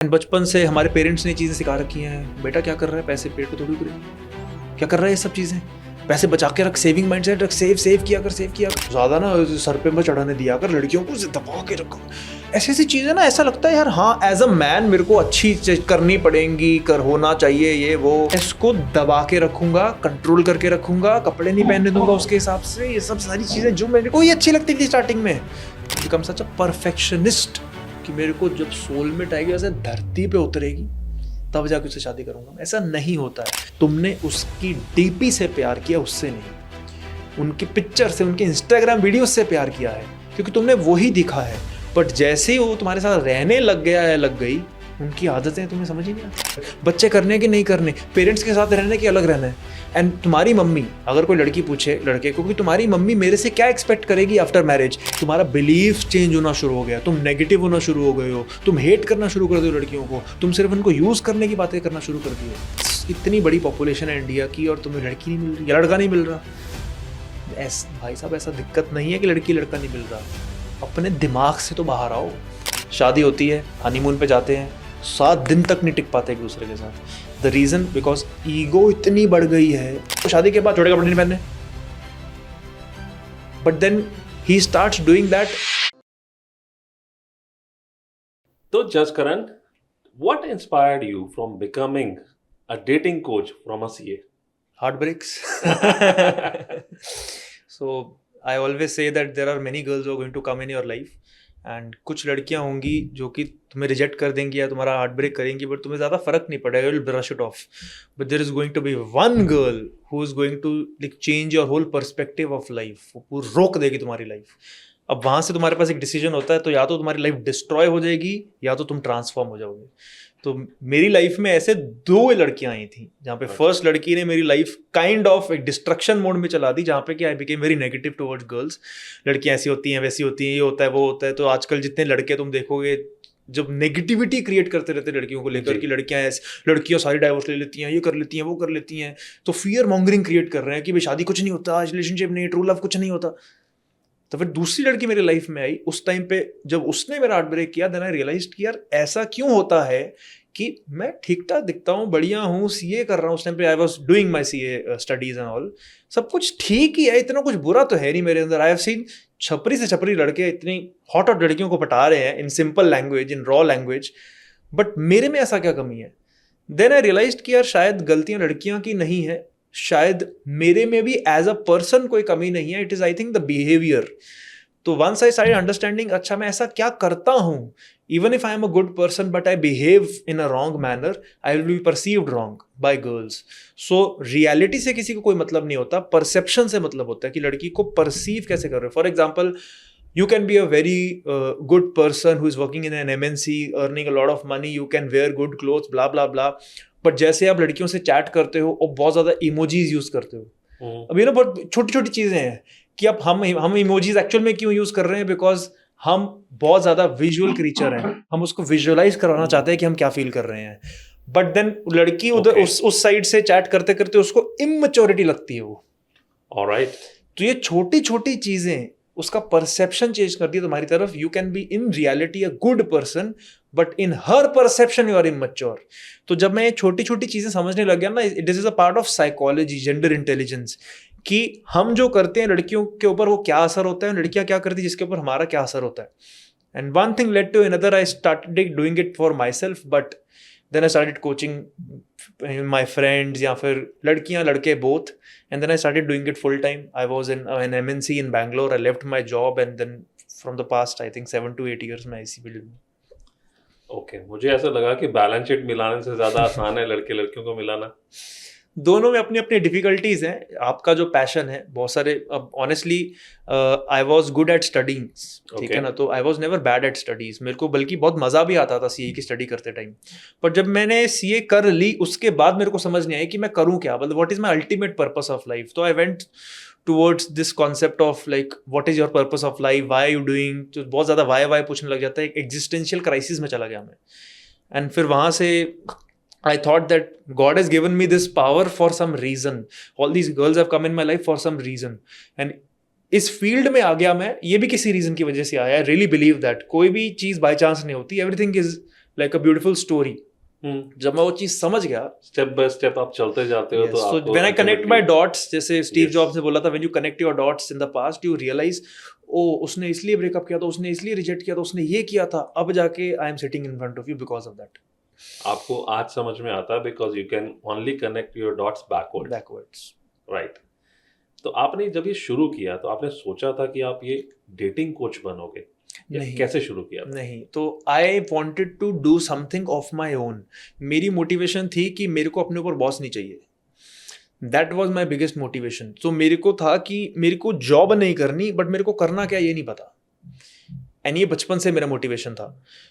बचपन से हमारे पेरेंट्स ने चीज़ें सिखा रखी हैं, बेटा क्या कर रहा है, पैसे पेट को थोड़ी पूरे, क्या कर रहा है ये सब चीज़ें, पैसे बचा के रख, सेविंग माइंडसेट रख, सेव किया कर, ज़्यादा ना सर पे मत चढ़ाने दिया कर, लड़कियों को दबा के रखो, ऐसी ऐसी चीज़ें ना। ऐसा लगता है यार हाँ एज अ मैन मेरे को अच्छी करनी पड़ेंगी, कर होना चाहिए ये वो, इसको दबा के रखूंगा, कंट्रोल करके रखूंगा, कपड़े नहीं पहनने दूंगा उसके हिसाब से, ये सब सारी चीज़ें जो मेरे को ही अच्छी लगती थी स्टार्टिंग में। बिकम सच अ परफेक्शनिस्ट कि मेरे को जब सोलमेट आएगी वैसे धरती पे उतरेगी तब जाके उससे शादी करूंगा। ऐसा नहीं होता है। तुमने उसकी डीपी से प्यार किया, उससे नहीं, उनकी पिक्चर से, उनके इंस्टाग्राम वीडियो से प्यार किया है क्योंकि तुमने वही दिखा है। बट जैसे ही वो तुम्हारे साथ रहने लग गया है, लग गई, उनकी आदतें तुम्हें समझ ही नहीं आती। बच्चे करने के नहीं करने, पेरेंट्स के साथ रहने के अलग रहना है। एंड तुम्हारी मम्मी, अगर कोई लड़की पूछे लड़के को कि तुम्हारी मम्मी मेरे से क्या एक्सपेक्ट करेगी आफ्टर मैरिज, तुम्हारा बिलीफ चेंज होना शुरू हो गया, तुम नेगेटिव होना शुरू हो गए हो, तुम हेट करना शुरू कर दो लड़कियों को, तुम सिर्फ उनको यूज़ करने की बातें करना शुरू कर दिए। इतनी बड़ी पॉपुलेशन है इंडिया की और तुम्हें लड़की नहीं मिल रही, लड़का नहीं मिल रहा। भाई साहब ऐसा दिक्कत नहीं है कि लड़की लड़का नहीं मिल रहा, अपने दिमाग से तो बाहर आओ। शादी होती है, हनीमून पे जाते हैं, 7 दिन तक नहीं टिक पाते एक दूसरे के साथ। द रीजन बिकॉज ईगो इतनी बढ़ गई है। तो शादी के बाद छोटे कपड़े नहीं पहनने, but then he starts doing that. तो जज Karan, what inspired you from becoming a dating coach from a CA? Heartbreaks. So I always say that there are many girls who are going to come in your life and कुछ लड़कियां होंगी जो कि तुम्हें reject कर देंगी या तुम्हारा हार्ट ब्रेक करेंगी, बट तुम्हें ज़्यादा फर्क नहीं पड़ेगा, you will brush it off. But there is going to be one girl who is going to like change your whole perspective of life. वो पूरी रोक देगी तुम्हारी लाइफ। अब वहाँ से तुम्हारे पास एक डिसीजन होता है, तो या तो तुम्हारी लाइफ डिस्ट्रॉय हो जाएगी या तो तुम ट्रांसफॉर्म हो जाओगे। तो मेरी लाइफ में ऐसे 2 लड़कियां आई थी जहाँ पे फर्स्ट लड़की ने मेरी लाइफ काइंड ऑफ एक डिस्ट्रक्शन मोड में चला दी, जहाँ पे कि I became very negative towards girls. लड़कियां ऐसी होती हैं, वैसी होती हैं, ये होता है, वो होता है। तो आजकल जितने लड़के तुम देखोगे जब नेगेटिविटी क्रिएट करते रहते लड़कियों को लेकर कि लड़कियां सारी डाइवोर्स ले लेती हैं, ये कर लेती हैं, वो कर लेती हैं, तो फियर मॉन्गरिंग क्रिएट कर रहे हैं कि भाई शादी कुछ नहीं होता, रिलेशनशिप नहीं, ट्रू लव कुछ नहीं होता। तो फिर दूसरी लड़की मेरी लाइफ में आई, उस टाइम पे जब उसने मेरा हार्ट ब्रेक किया, देन आई रियलाइज्ड कि यार ऐसा क्यों होता है कि मैं ठीक ठाक दिखता हूँ, बढ़िया हूँ, सीए कर रहा हूँ। उस टाइम पे I was doing my CA studies and all, सब कुछ ठीक ही है, इतना कुछ बुरा तो है नहीं मेरे अंदर। आई हैव सीन छपरी से छपरी लड़के इतनी हॉट लड़कियों को पटा रहे हैं in simple language, in raw language, but मेरे में ऐसा क्या कमी है? देन आई रियलाइज्ड कि यार शायद गलतियां लड़कियां की नहीं है, शायद मेरे में भी एज अ पर्सन कोई कमी नहीं है। It is I think the behaviour. तो वंस आई स्टार्टेड अंडरस्टैंडिंग, अच्छा मैं ऐसा क्या करता हूँ, even if I am a good person but I behave in a wrong manner, I will be perceived wrong by girls. So reality से किसी को कोई मतलब नहीं होता, perception से मतलब होता है कि लड़की को perceive कैसे कर रहे हो। For example, you can be a very good person who is working in an MNC, earning a lot of money, you can wear good clothes, blah blah blah, but जैसे आप लड़कियों से चैट करते हो और बहुत ज़्यादा emojis यूज़ करते हो, अब ये ना बहुत छोटी छोटी चीज़ें हैं कि अब हम emojis एक्चुअल में क्यों यूज़ कर रहे हैं, बिकॉज हम बहुत ज़्यादा विजुअल क्रीचर हैं, हम उसको विजुअलाइज करवाना चाहते हैं कि हम क्या फील कर रहे हैं। बट देन लड़की उधर उस साइड से चैट करते करते उसको इमैच्योरिटी लगती है वो। ऑलराइट, तो ये छोटी छोटी चीज़ें उसका परसेप्शन चेंज करती है तुम्हारी तरफ। You can be in reality a good person but in her perception you are immature. तो जब मैं ये छोटी छोटी चीज़ें समझने लग गया ना, this is a part of psychology, gender intelligence, कि हम जो करते हैं लड़कियों के ऊपर वो क्या असर होता है, लड़कियां क्या करती है जिसके ऊपर हमारा क्या असर होता है। And one thing led to another, I started doing it for myself, but then I started coaching my friends या फिर लड़कियां लड़के both, and then I started doing it full time. I was in an MNC in Bangalore, I left my job and then from the past I think 7 to 8 years मैं इसी field में। Okay, मुझे ऐसा लगा कि बैलेंस शीट मिलाने से ज़्यादा आसान है लड़के लड़कियों को मिलाना। दोनों में अपनी अपनी डिफिकल्टीज हैं। आपका जो पैशन है, बहुत सारे, अब honestly I was good at studies, ठीक है ना, तो I was never bad at studies, मेरे को बल्कि बहुत मज़ा भी आता था सीए की स्टडी करते टाइम। पर जब मैंने सीए कर ली उसके बाद मेरे को समझ नहीं आया कि मैं करूँ क्या, मतलब what is my ultimate purpose of life. तो I went towards this concept of like what is your purpose of life, why are you doing, तो बहुत ज़्यादा वाई पूछने लग जाता है, एक एग्जिस्टेंशियल क्राइसिस में चला गया मैं। एंड फिर वहाँ से I thought that God has given me this power for some reason. All these girls have come in my life for some reason. And इस फील्ड में आ गया मैं, ये भी किसी रीजन की वजह से आया। आई रियली बिलीव दैट कोई भी चीज़ बाय चांस नहीं होती, everything is like a beautiful story. Hmm. जब मैं वो चीज समझ गया, स्टेप बाय स्टेप आप चलते जाते हो, तो so आपको when I connect my ultimately- dots, जैसे स्टीव Yes. जॉब्स ने बोला था, when you connect your dots in the past you realize, ओ उसने इसलिए ब्रेकअप किया था, उसने इसलिए रिजेक्ट किया था, उसने ये किया था, अब जाके I am sitting in front of you because of that. आपको आज समझ में आता है because you can only connect your dots backward. Backwards. Right. तो आपने जब ये शुरू किया तो आपने सोचा था कि आप ये डेटिंग कोच बनोगे? नहीं. कैसे शुरू किया था? नहीं, तो I wanted to do something of my own. मेरी मोटिवेशन थी कि मेरे को अपने ऊपर बॉस नहीं चाहिए. That was my biggest motivation. तो मेरे को था कि मेरे को जॉब नहीं करनी, बट मेरे को करना क्या ये नहीं पता. एंड ये बचपन से मेरा मोटिवेशन था.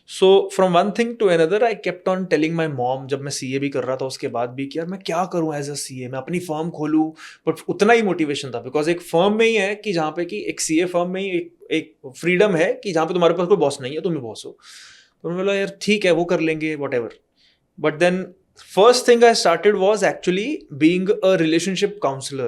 So from one thing to another I kept on telling my mom, जब मैं सीए भी कर रहा था उसके बाद भी, कि यार मैं क्या करूं एज अ सीए, मैं अपनी फर्म खोलूं. बट उतना ही मोटिवेशन था बिकॉज एक फर्म में ही है कि जहाँ पे कि एक सीए फर्म में ही एक फ्रीडम है कि जहाँ पे तुम्हारे पास कोई बॉस नहीं है, तुम ही बॉस हो. तो मैं बोला यार ठीक है, वो कर लेंगे, whatever. But then first thing I started was actually being a relationship counselor.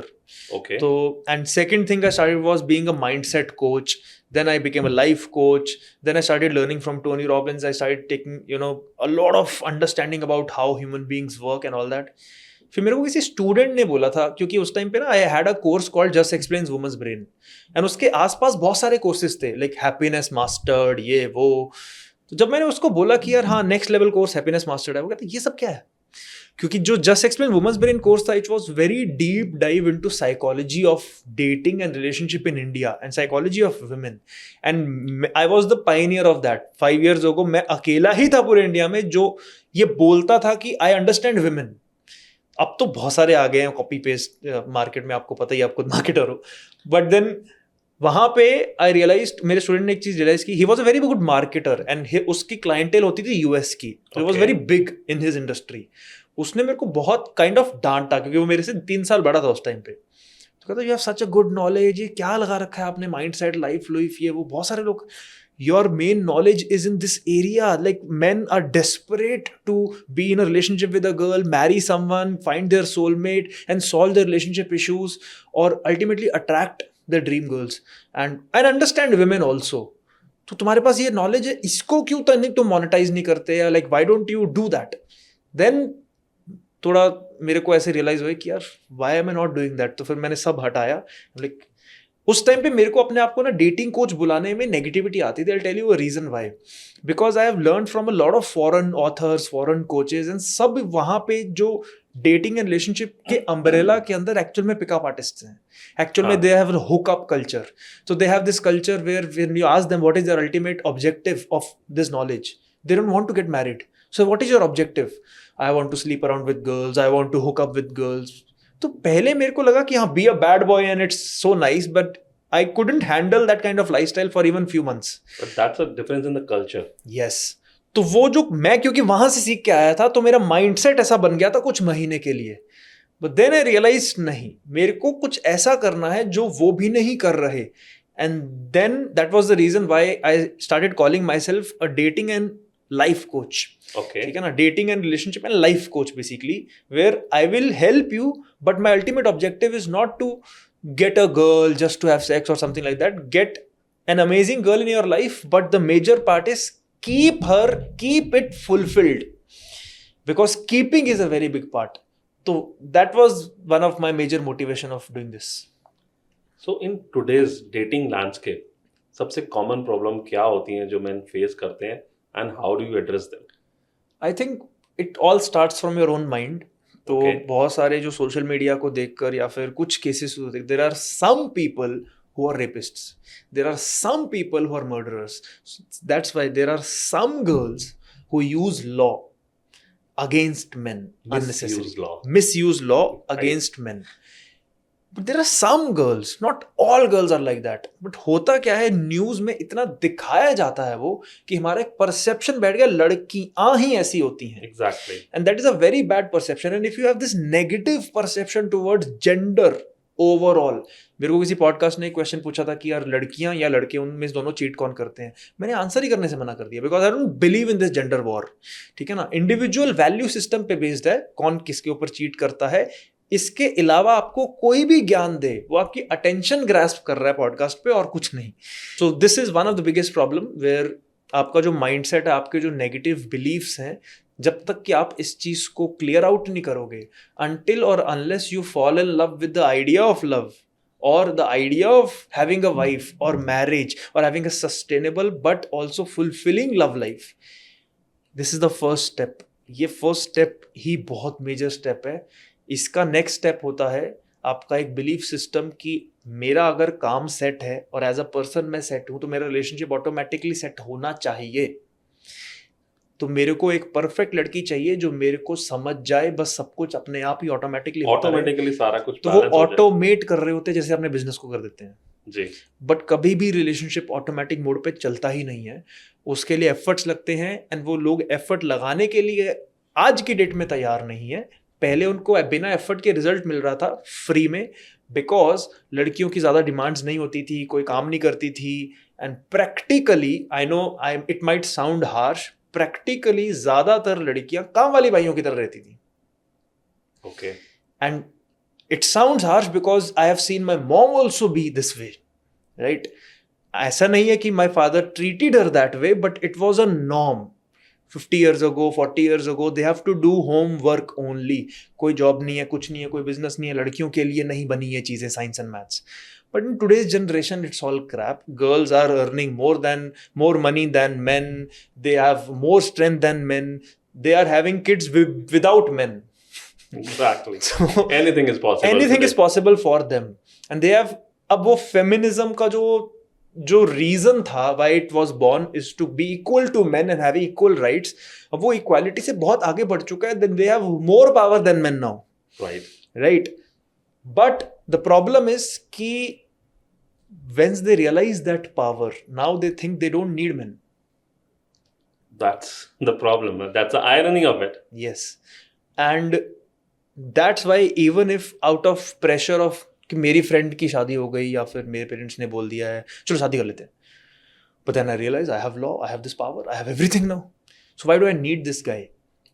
Okay. So, and second thing I started was being a mindset coach. Then I became a life coach. Then I started learning from Tony Robbins. I started taking, a lot of understanding about how human beings work and all that. फिर मेरे को किसी student ने बोला था, क्योंकि उस time पे ना I had a course called just explains women's brain, and उसके आसपास बहुत सारे कोर्सेज थे, लाइक हैप्पीनेस मास्टर्ड, ये वो. तो जब मैंने उसको बोला कि यार हाँ next level course happiness mastered है, वो कहता ये सब क्या है. क्योंकि जो just explain women's brain course था, it was very deep dive into psychology of dating and relationship in India and psychology of women. And I was the pioneer of that. 5 years ago मैं अकेला ही था पूरे India में जो ये बोलता था कि आई अंडरस्टैंड वुमेन. अब तो बहुत सारे आ गए हैं कॉपी पेस्ट मार्केट में, आपको पता ही, आप खुद मार्केटर हो. बट देन वहां पे आई रियलाइज, मेरे स्टूडेंट ने एक चीज रियलाइज की, he was a very good marketer and उसकी क्लाइंटेल होती थी यूएस की. He was very big in his industry. उसने मेरे को बहुत काइंड ऑफ डांटा, क्योंकि वो मेरे से 3 साल बड़ा था उस टाइम पे. तो कहता you have such a good knowledge, ये क्या लगा रखा है आपने, माइंड सेट, लाइफ लुइफ, ये वो. बहुत सारे लोग, your main knowledge is in this area. Like men are desperate to be in a relationship with a girl, marry someone, find their soulmate and solve their relationship issues, or ultimately attract their dream girls. And understand women also. तो तुम्हारे पास ये knowledge है, इसको क्यों तुम monetise नहीं करते, या like why don't you do that. Then थोड़ा मेरे को ऐसे रियलाइज हुआ कि यार why am I not doing that. तो फिर मैंने सब हटाया. लाइक उस टाइम पे मेरे को अपने आप को ना डेटिंग कोच बुलाने में नेगेटिविटी आती थी. I tell you a reason why. Because I have learn from a lot of foreign authors, foreign coaches, and सब वहां पे जो डेटिंग एंड रिलेशनशिप के अम्ब्रेला के अंदर एक्चुअल में पिकअप आर्टिस्ट हैं. एक्चुअल में they have hookup culture. So they have this culture where when you ask them what is their ultimate objective of this knowledge, they don't want to get married. So what is your objective? I want to sleep around with girls, I want to hook up with girls. तो पहले मेरे को लगा कि हाँ, be a bad boy and it's so nice, but I couldn't handle that kind of lifestyle for even few months. But that's a difference in the culture. Yes. तो वो जो मैं, क्योंकि वहां से सीख के आया था, तो मेरा माइंडसेट ऐसा बन गया था कुछ महीने के लिए. But then I realized नहीं, मेरे को कुछ ऐसा करना है जो वो भी नहीं कर रहे. And then that was the reason why I started calling myself a dating and life coach. Okay. ठीक है ना, dating and relationship and life coach basically, where I will help you, but my ultimate objective is not to get a girl just to have sex or something like that. Get an amazing girl in your life, but the major part is keep it fulfilled, because keeping is a very big part. So that was one of my major motivation of doing this. So in today's dating landscape, सबसे common problem क्या होती हैं जो men face करते हैं, and how do you address them? I think it all starts from your own mind. तो बहुत सारे जो सोशल मीडिया को देखकर या फिर कुछ केसेस होते, there are some people who are rapists, there are some people who are murderers. That's why there are some girls who use law against men unnecessarily, misuse law against men. But there are some girls, not all girls are like that. But होता क्या है, news में इतना दिखाया जाता है वो कि हमारा एक परसेप्शन बैठ गया, लड़कियां ही ऐसी होती हैं. Exactly. And that is a very bad perception. And if you have this negative perception towards gender overall, मेरे को किसी पॉडकास्ट ने एक क्वेश्चन पूछा था कि यार लड़कियां या लड़के, उनमें से दोनों चीट कौन करते हैं. मैंने आंसर ही करने से मना कर दिया, because I don't believe in this gender war. ठीक है ना, इंडिविजुअल वैल्यू सिस्टम पे बेस्ड है कौन किसके ऊपर चीट करता है. इसके अलावा आपको कोई भी ज्ञान दे, वो आपकी अटेंशन ग्रास्प कर रहा है पॉडकास्ट पे और कुछ नहीं. So this is one of the biggest problem where आपका जो माइंडसेट है, आपके जो नेगेटिव बिलीफ्स हैं, जब तक कि आप इस चीज को क्लियर आउट नहीं करोगे, until or unless you fall in love with the idea of love or the idea of having a wife or marriage or having a sustainable but also fulfilling love life, this is the first step. ये first step ही बहुत major step है. इसका next step होता है आपका एक belief system कि मेरा अगर काम सेट है और एज अ पर्सन मैं सेट हूं, तो मेरा रिलेशनशिप ऑटोमेटिकली सेट होना चाहिए. तो मेरे को एक परफेक्ट लड़की चाहिए जो मेरे को समझ जाए, बस सब कुछ अपने आप ही ऑटोमेटिकली ऑटोमेटिकली सारा कुछ तो वो ऑटोमेट कर रहे होते हैं जैसे अपने बिजनेस को कर देते हैं जी. बट कभी भी रिलेशनशिप ऑटोमेटिक मोड पे चलता ही नहीं है. उसके लिए एफर्ट्स लगते हैं एंड वो लोग एफर्ट लगाने के लिए आज की डेट में तैयार नहीं है. पहले उनको बिना एफर्ट के रिजल्ट मिल रहा था फ्री में, बिकॉज लड़कियों की ज़्यादा डिमांड्स नहीं होती थी, कोई काम नहीं करती थी. And practically I know it might sound harsh, practically ज़्यादातर लड़कियां काम वाली भाइयों की तरह रहती थी. Okay. And it sounds harsh because I have seen my mom also be this way, right? ऐसा नहीं है कि my father treated her that way, but it was a norm. 50 years ago, 40 years ago, they have to do homework only. कोई job नहीं है, कुछ नहीं है, कोई बिजनेस नहीं है, लड़कियों के लिए नहीं बनी ये चीज़ें, science and maths. But in today's generation, it's all crap. Girls are earning more money than men. They have more strength than men. They are having kids without men. Exactly. So, anything is possible. Anything is possible for them. And they have, अब वो feminism का जो reason था why it was born is to be equal to men and having equal rights, अब वो equality से बहुत आगे बढ़ चुका है. Then they have more power than men now. Right. But the problem is कि once they realize that power, now they think they don't need men. That's the problem. That's the irony of it. Yes. And that's why even if out of pressure of कि मेरी friend की शादी हो गई या फिर मेरे parents ने बोल दिया है चलो शादी कर लेते हैं, but then I realize I have law, I have this power, I have everything now, so why do I need this guy?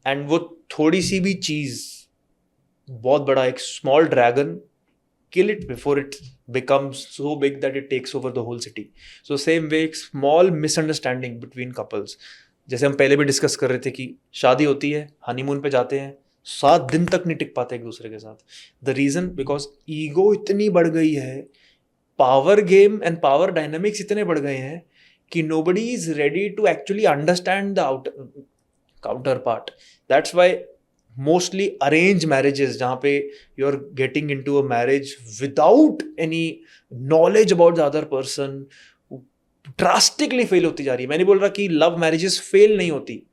And वो थोड़ी सी भी चीज़ बहुत बड़ा एक small dragon, kill it before it becomes so big that it takes over the whole city. So same way एक small misunderstanding between couples, जैसे हम पहले भी डिस्कस कर रहे थे कि शादी होती है, हनीमून पे जाते हैं, 7 दिन तक नहीं टिक पाते एक दूसरे के साथ. द रीजन बिकॉज ईगो इतनी बढ़ गई है, power game and power dynamics इतने बढ़ गए हैं कि nobody is ready to actually understand the counterpart. That's why mostly arrange marriages जहाँ पे you are getting into a marriage without any knowledge about the other person drastically fail होती जा रही है. मैं नहीं बोल रहा कि लव मैरिजेस फेल नहीं होती,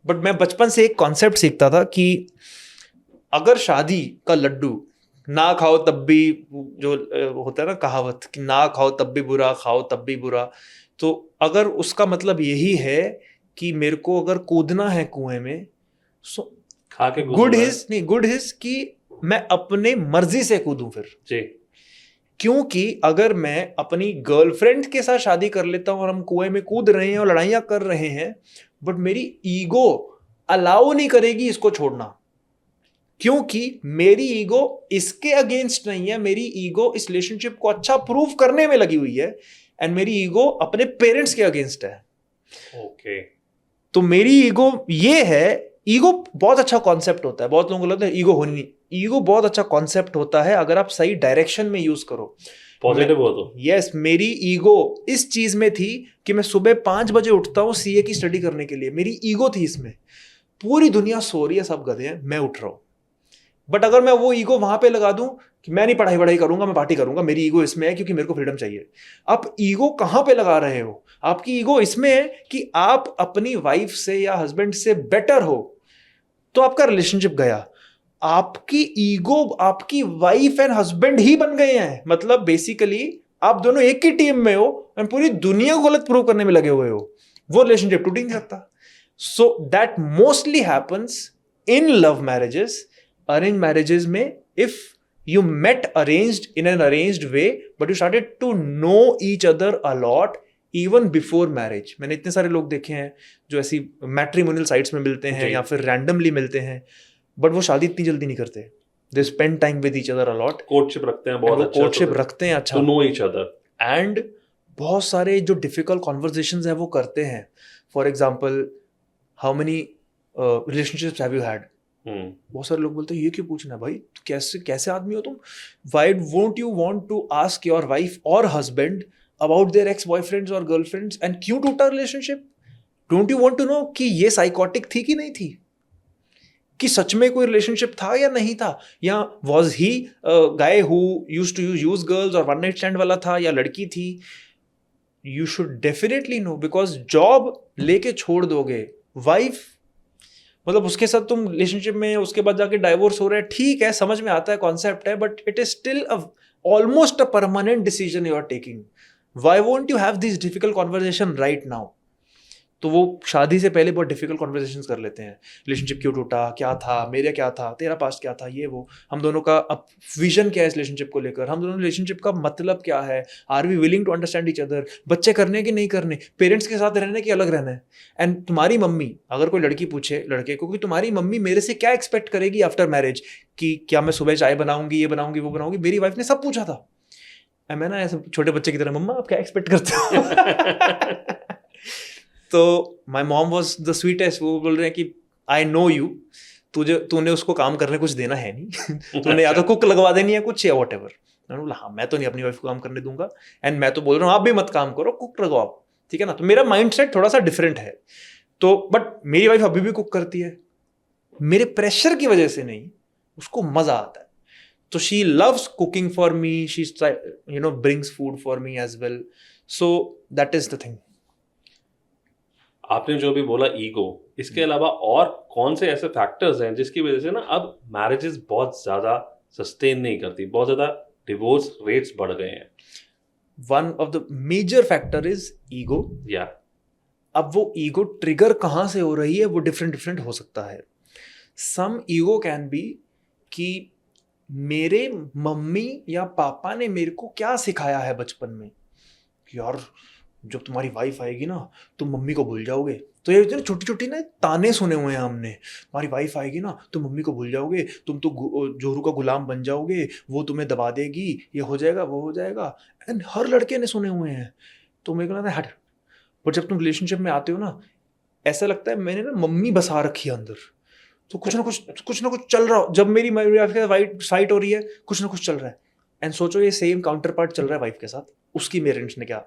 बट मैं बचपन से एक कॉन्सेप्ट सीखता था कि अगर शादी का लड्डू ना खाओ तब भी, जो होता है ना कहावत कि ना खाओ तब भी बुरा, खाओ तब भी बुरा, तो अगर उसका मतलब यही है कि मेरे को अगर कूदना है कुएं में, सो खा के गुड हिज कि मैं अपने मर्जी से कूदूं फिर जी. क्योंकि अगर मैं अपनी गर्लफ्रेंड के साथ शादी कर लेता हूं और हम कुएं में कूद रहे हैं और लड़ाइयां कर रहे हैं, बट मेरी ईगो अलाउ नहीं करेगी इसको छोड़ना, क्योंकि मेरी ईगो इसके अगेंस्ट नहीं है, मेरी ईगो इस रिलेशनशिप को अच्छा प्रूव करने में लगी हुई है, एंड मेरी ईगो अपने पेरेंट्स के अगेंस्ट है. ओके. तो मेरी ईगो ये है. ईगो बहुत अच्छा कॉन्सेप्ट होता है, बहुत लोगों को लगता है ईगो होनी नहीं. ईगो बहुत अच्छा कॉन्सेप्ट होता है अगर आप सही डायरेक्शन में यूज करो, पॉजिटिव हो तो. यस, मेरी ईगो इस चीज में थी कि मैं सुबह 5 बजे उठता हूँ सीए की स्टडी करने के लिए, मेरी ईगो थी इसमें. पूरी दुनिया सो रही है, सब गधे हैं, मैं उठ रहा हूँ. बट अगर मैं वो ईगो वहां पे लगा दूं कि मैं नहीं पढ़ाई करूंगा, मैं पार्टी करूंगा, मेरी ईगो इसमें है क्योंकि मेरे को फ्रीडम चाहिए. आप ईगो कहां पे लगा रहे हो? आपकी ईगो इसमें है कि आप अपनी वाइफ से या हस्बैंड से बेटर हो, तो आपका रिलेशनशिप गया. आपकी ईगो आपकी वाइफ एंड हस्बैंड ही बन गए हैं, मतलब बेसिकली आप दोनों एक ही टीम में हो और पूरी दुनिया को गलत प्रूव करने में लगे हुए हो, वो रिलेशनशिप टूट ही नहीं सकता. So that mostly happens in love marriages. Arrange marriages में if you met arranged in an arranged way but you started to know each other a lot even before marriage. मैंने इतने सारे लोग देखे हैं जो ऐसी मैट्रिमोनियल साइट्स में मिलते हैं या फिर रैंडमली मिलते हैं, बट वो शादी इतनी जल्दी नहीं करते. They spend time with each other a lot, courtship रखते हैं, बहुत अच्छा कोर्टशिप रखते हैं, अच्छा to know each other. And बहुत सारे जो डिफिकल्ट कॉन्वर्जेशंस हैं वो करते हैं. For example, how many relationships have you had. बहुत सारे लोग बोलते हैं ये क्यों पूछना है भाई, तो कैसे कैसे आदमी हो तुम. Why won't you want to ask your wife और husband about their ex boyfriends और गर्लफ्रेंड्स एंड क्यों टूटा relationship. Don't you want to know कि ये साइकोटिक थी कि नहीं थी, कि सच में कोई रिलेशनशिप था या नहीं था, या was he guy who used to use girls और वन नाइट स्टैंड वाला था, या लड़की थी. You should definitely know, because job लेके छोड़ दोगे, वाइफ मतलब उसके साथ तुम रिलेशनशिप में, उसके बाद जाके डाइवोर्स हो रहा है, ठीक है, समझ में आता है, कॉन्सेप्ट है, but it is still almost a permanent decision you are taking. Why won't you have this difficult conversation right now. तो वो शादी से पहले बहुत डिफिकल्ट कॉन्वर्सेशंस कर लेते हैं. रिलेशनशिप क्यों टूटा, क्या था, मेरा क्या था, तेरा पास्ट क्या था, ये वो, हम दोनों का अब विजन क्या है इस रिलेशनशिप को लेकर, हम दोनों रिलेशनशिप का मतलब क्या है, are we willing to understand each other, बच्चे करने कि नहीं करने, पेरेंट्स के साथ रहने कि अलग रहना है. एंड तुम्हारी मम्मी, अगर कोई लड़की पूछे लड़के को कि तुम्हारी मम्मी मेरे से क्या एक्सपेक्ट करेगी आफ्टर मैरिज, कि क्या मैं सुबह चाय बनाऊंगी, ये बनाऊंगी, वो बनाऊंगी, मेरी वाइफ ने सब पूछा था. मैं ना ऐसे छोटे बच्चे की तरह, मम्मा आप क्या एक्सपेक्ट करते हो. तो my mom was the sweetest. वो बोल रहे हैं कि आई नो यू, तूने उसको काम करने कुछ देना है नहीं. तूने या तो कुक लगवा देनी है कुछ, या वॉट एवर. मैंने बोला हाँ, मैं तो नहीं अपनी वाइफ को काम करने दूंगा, एंड मैं तो बोल रहा हूँ आप भी मत काम करो, कुक लगवाओ, ठीक है ना. तो मेरा माइंड सेट थोड़ा सा डिफरेंट है. तो बट मेरी वाइफ अभी भी कुक करती है, मेरे प्रेशर की वजह से नहीं, उसको मजा आता है. तो she loves cooking for me, she brings food for me as well. So that is the thing. आपने जो भी बोला ईगो, इसके अलावा और कौन से ऐसे फैक्टर्स हैं जिसकी वजह से ना अब मैरिजेस बहुत ज्यादा सस्टेन नहीं करती, बहुत ज्यादा डिवोर्स रेट्स बढ़ गए हैं. One of the major factor is ego. या अब वो ईगो ट्रिगर कहाँ से हो रही है वो डिफरेंट हो सकता है. सम ईगो कैन बी कि मेरे मम्मी या पापा ने मेरे को क्या सिखाया है बचपन में, कि यार जब तुम्हारी वाइफ आएगी ना तुम मम्मी को भूल जाओगे. तो ये छोटी छोटी ना ताने सुने हुए हैं हमने, तुम्हारी वाइफ आएगी ना तुम मम्मी को भूल जाओगे, तुम तो जोरू का गुलाम बन जाओगे, वो तुम्हें दबा देगी, ये हो जाएगा, वो हो जाएगा. एंड हर लड़के ने सुने हुए हैं. तो मेरे को लगता है हट. बट जब तुम रिलेशनशिप में आते हो ना, ऐसा लगता है मैंने ना मम्मी बसा रखी है अंदर. तो कुछ ना कुछ चल रहा हो. जब मेरी वाइफ के साथ फाइट हो रही है, कुछ ना कुछ चल रहा है. एंड सोचो ये सेम काउंटर पार्ट चल रहा है वाइफ के साथ. उसकी पेरेंट्स ने क्या,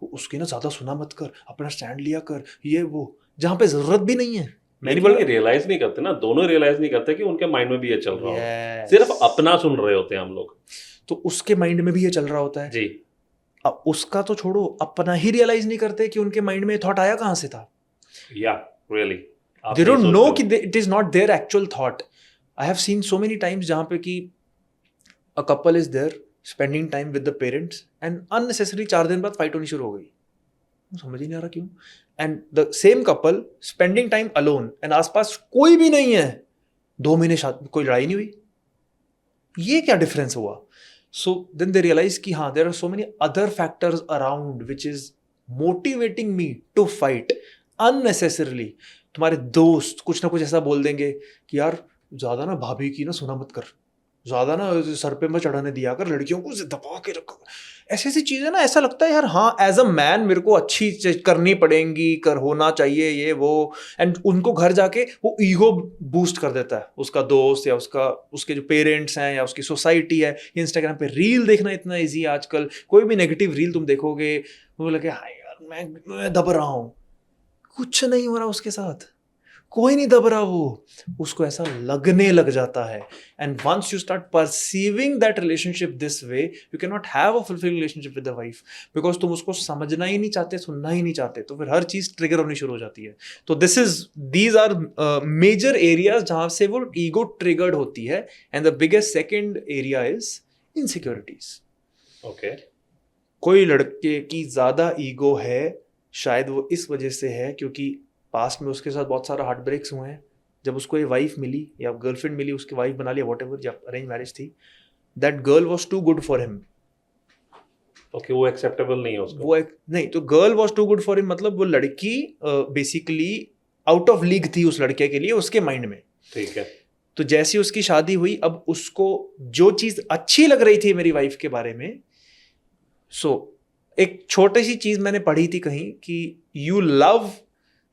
उसकी ना ज्यादा सुना मत कर, अपना स्टैंड लिया कर, ये वो, जहां पे जरूरत भी नहीं है. मेरी बात रियलाइज नहीं करते ना, दोनों रियलाइज नहीं करते कि उनके माइंड में भी ये चल रहा है. सिर्फ अपना सुन रहे होते हैं हम लोग. तो उसके माइंड में भी ये चल रहा होता है जी. अब उसका तो छोड़ो, अपना ही रियलाइज नहीं करते कि उनके माइंड में थॉट आया कहां से था. या रियली दे डोंट नो कि it is not their actual thought. I have seen so many times जहां पे कि a couple is there spending time with the parents and unnecessary 4 दिन बाद फाइट होनी शुरू हो गई. समझ ही नहीं आ रहा क्यों. And the same couple spending time alone and आसपास कोई भी नहीं है, 2 महीने कोई लड़ाई नहीं हुई. ये क्या डिफरेंस हुआ. सो देन दे रियलाइज कि हाँ, there are so many other factors around which is motivating me to fight unnecessarily. तुम्हारे दोस्त कुछ ना कुछ ऐसा बोल देंगे कि यार ज्यादा ना भाभी की ना सुना मत कर, ज्यादा ना सर पे मत चढ़ाने दिया कर, लड़कियों को दबा के रखो. ऐसी ऐसी चीजें ना, ऐसा लगता है यार हाँ एज अ मैन मेरे को अच्छी करनी पड़ेंगी, कर होना चाहिए ये वो. एंड उनको घर जाके वो ईगो बूस्ट कर देता है उसका दोस्त, या उसके जो पेरेंट्स हैं, या उसकी सोसाइटी है. इंस्टाग्राम पे रील देखना इतना ईजी है आजकल, कोई भी नेगेटिव रील तुम देखोगे वो लगे हाँ यार मैं दब रहा हूँ. कुछ नहीं हो रहा उसके साथ, कोई नहीं दब रहा, वो उसको ऐसा लगने लग जाता है. And once you start perceiving that relationship this way, you can not have a fulfilling relationship with the wife, because तुम उसको समझना ही नहीं चाहते, सुनना ही नहीं चाहते. तो फिर हर चीज ट्रिगर होनी शुरू हो जाती है. तो दीज आर मेजर एरियाज जहां से वो ईगो ट्रिगर्ड होती है. And the biggest second area is insecurities. Okay. कोई लड़के की ज्यादा ईगो है, शायद वो इस वजह से है क्योंकि पास्ट में उसके साथ बहुत सारा हार्ट ब्रेक्स हुए हैं. जब उसको ये वाइफ मिली या गर्लफ्रेंड मिली, उसकी वाइफ बना लिया, वॉट एवर, जब अरेंज मैरिज थी, that girl was too good for him. Okay, वो एक्सेप्टेबल नहीं है उसको. वो नहीं, तो girl was too good for him मतलब वो लड़की बेसिकली आउट ऑफ लीग थी उस लड़के के लिए, उसके माइंड में. ठीक है. तो जैसी उसकी शादी हुई, अब उसको जो चीज अच्छी लग रही थी मेरी वाइफ के बारे में, सो एक छोटी सी चीज मैंने पढ़ी थी कहीं कि you love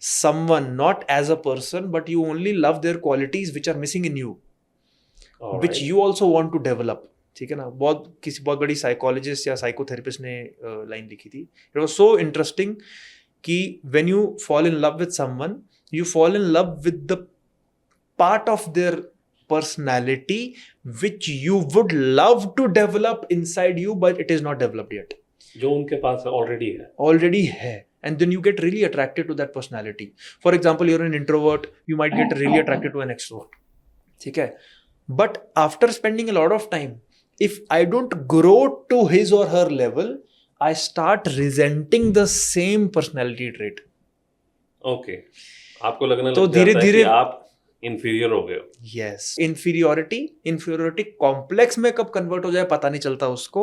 someone not as a person but you only love their qualities which are missing in you All which right. you also want to develop. ठीक है ना, किसी बहुत बड़ी साइकोलॉजिस्ट या साइकोथेरेपिस्ट ने लाइन लिखी थी. इट वाज सो इंटरेस्टिंग कि when you fall in love with someone you fall in love with the part of their personality which you would love to develop inside you but it is not developed yet. जो उनके पास already है. And then you get really attracted to that personality. For example, you're an introvert, you might get really attracted to an extrovert. ठीक है? But after spending a lot of time, if I don't grow to his or her level, I start resenting the same personality trait. Okay, आपको लगने तो लग जाता है धीरे-धीरे कि आप inferior हो गए हो. Yes. Inferiority complex में कब convert हो जाए पता नहीं चलता उसको.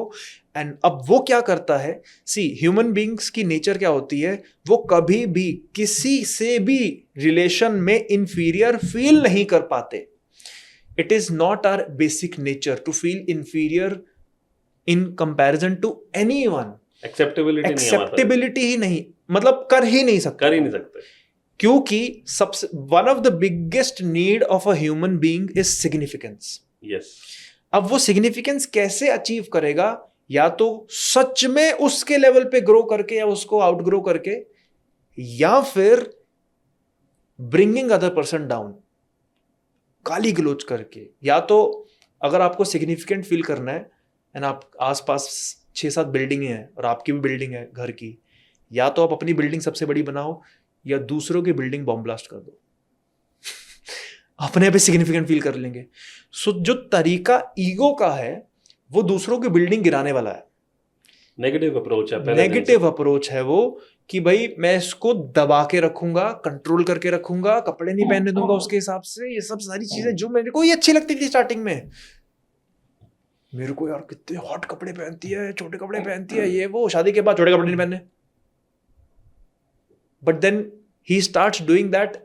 And अब वो क्या करता है, see human beings की nature क्या होती है, वो कभी भी किसी से भी relation में inferior feel नहीं कर पाते. It is not our basic nature to feel inferior in comparison to anyone. Acceptability ही नहीं, मतलब कर ही नहीं सकते. क्योंकि सबसे one of the biggest need of a human being is significance. Yes. अब वो सिग्निफिकेंस कैसे अचीव करेगा, या तो सच में उसके लेवल पे ग्रो करके या उसको आउटग्रो करके, या फिर ब्रिंगिंग अदर पर्सन डाउन, गाली गलोच करके. या तो अगर आपको सिग्निफिकेंट फील करना है एंड आप आसपास 6-7 बिल्डिंगें हैं और आपकी भी बिल्डिंग है घर की, या तो आप अपनी बिल्डिंग सबसे बड़ी बनाओ या दूसरों की बिल्डिंग बॉम्ब ब्लास्ट कर दो. अपने पे सिग्निफिकेंट फील कर लेंगे. सो जो तरीका ईगो का है वो दूसरों की बिल्डिंग गिराने वाला है. नेगेटिव अप्रोच है वो कि भाई मैं इसको दबा के रखूंगा, कंट्रोल करके रखूंगा, कपड़े नहीं पहनने दूंगा उसके हिसाब से. ये सब सारी चीजें जो मेरे को ही अच्छी लगती थी स्टार्टिंग में. मेरे को यार कितने हॉट कपड़े पहनती है, छोटे कपड़े पहनती है, ये वो, शादी के बाद छोटे कपड़े नहीं पहनने. But then he starts doing that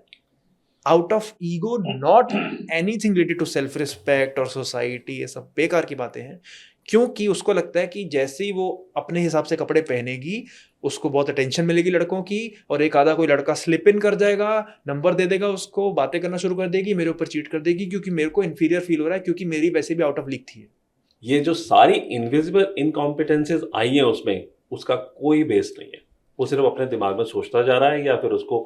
out of ego, not anything related to self-respect or society. ये सब बेकार की बातें हैं, क्योंकि उसको लगता है कि जैसे ही वो अपने हिसाब से कपड़े पहनेगी उसको बहुत अटेंशन मिलेगी लड़कों की, और एक आधा कोई लड़का स्लिप इन कर जाएगा, नंबर दे देगा उसको, बातें करना शुरू कर देगी, मेरे ऊपर चीट कर देगी क्योंकि मेरे को इन्फीरियर फील हो रहा है, क्योंकि मेरी वैसे भी आउट ऑफ लीग थी. ये जो सारी इनविजिबल इनकॉम्पिटेंसेस आई हैं उसमें, उसका कोई बेस नहीं है. वो सिर्फ अपने दिमाग में सोचता जा रहा है, या फिर उसको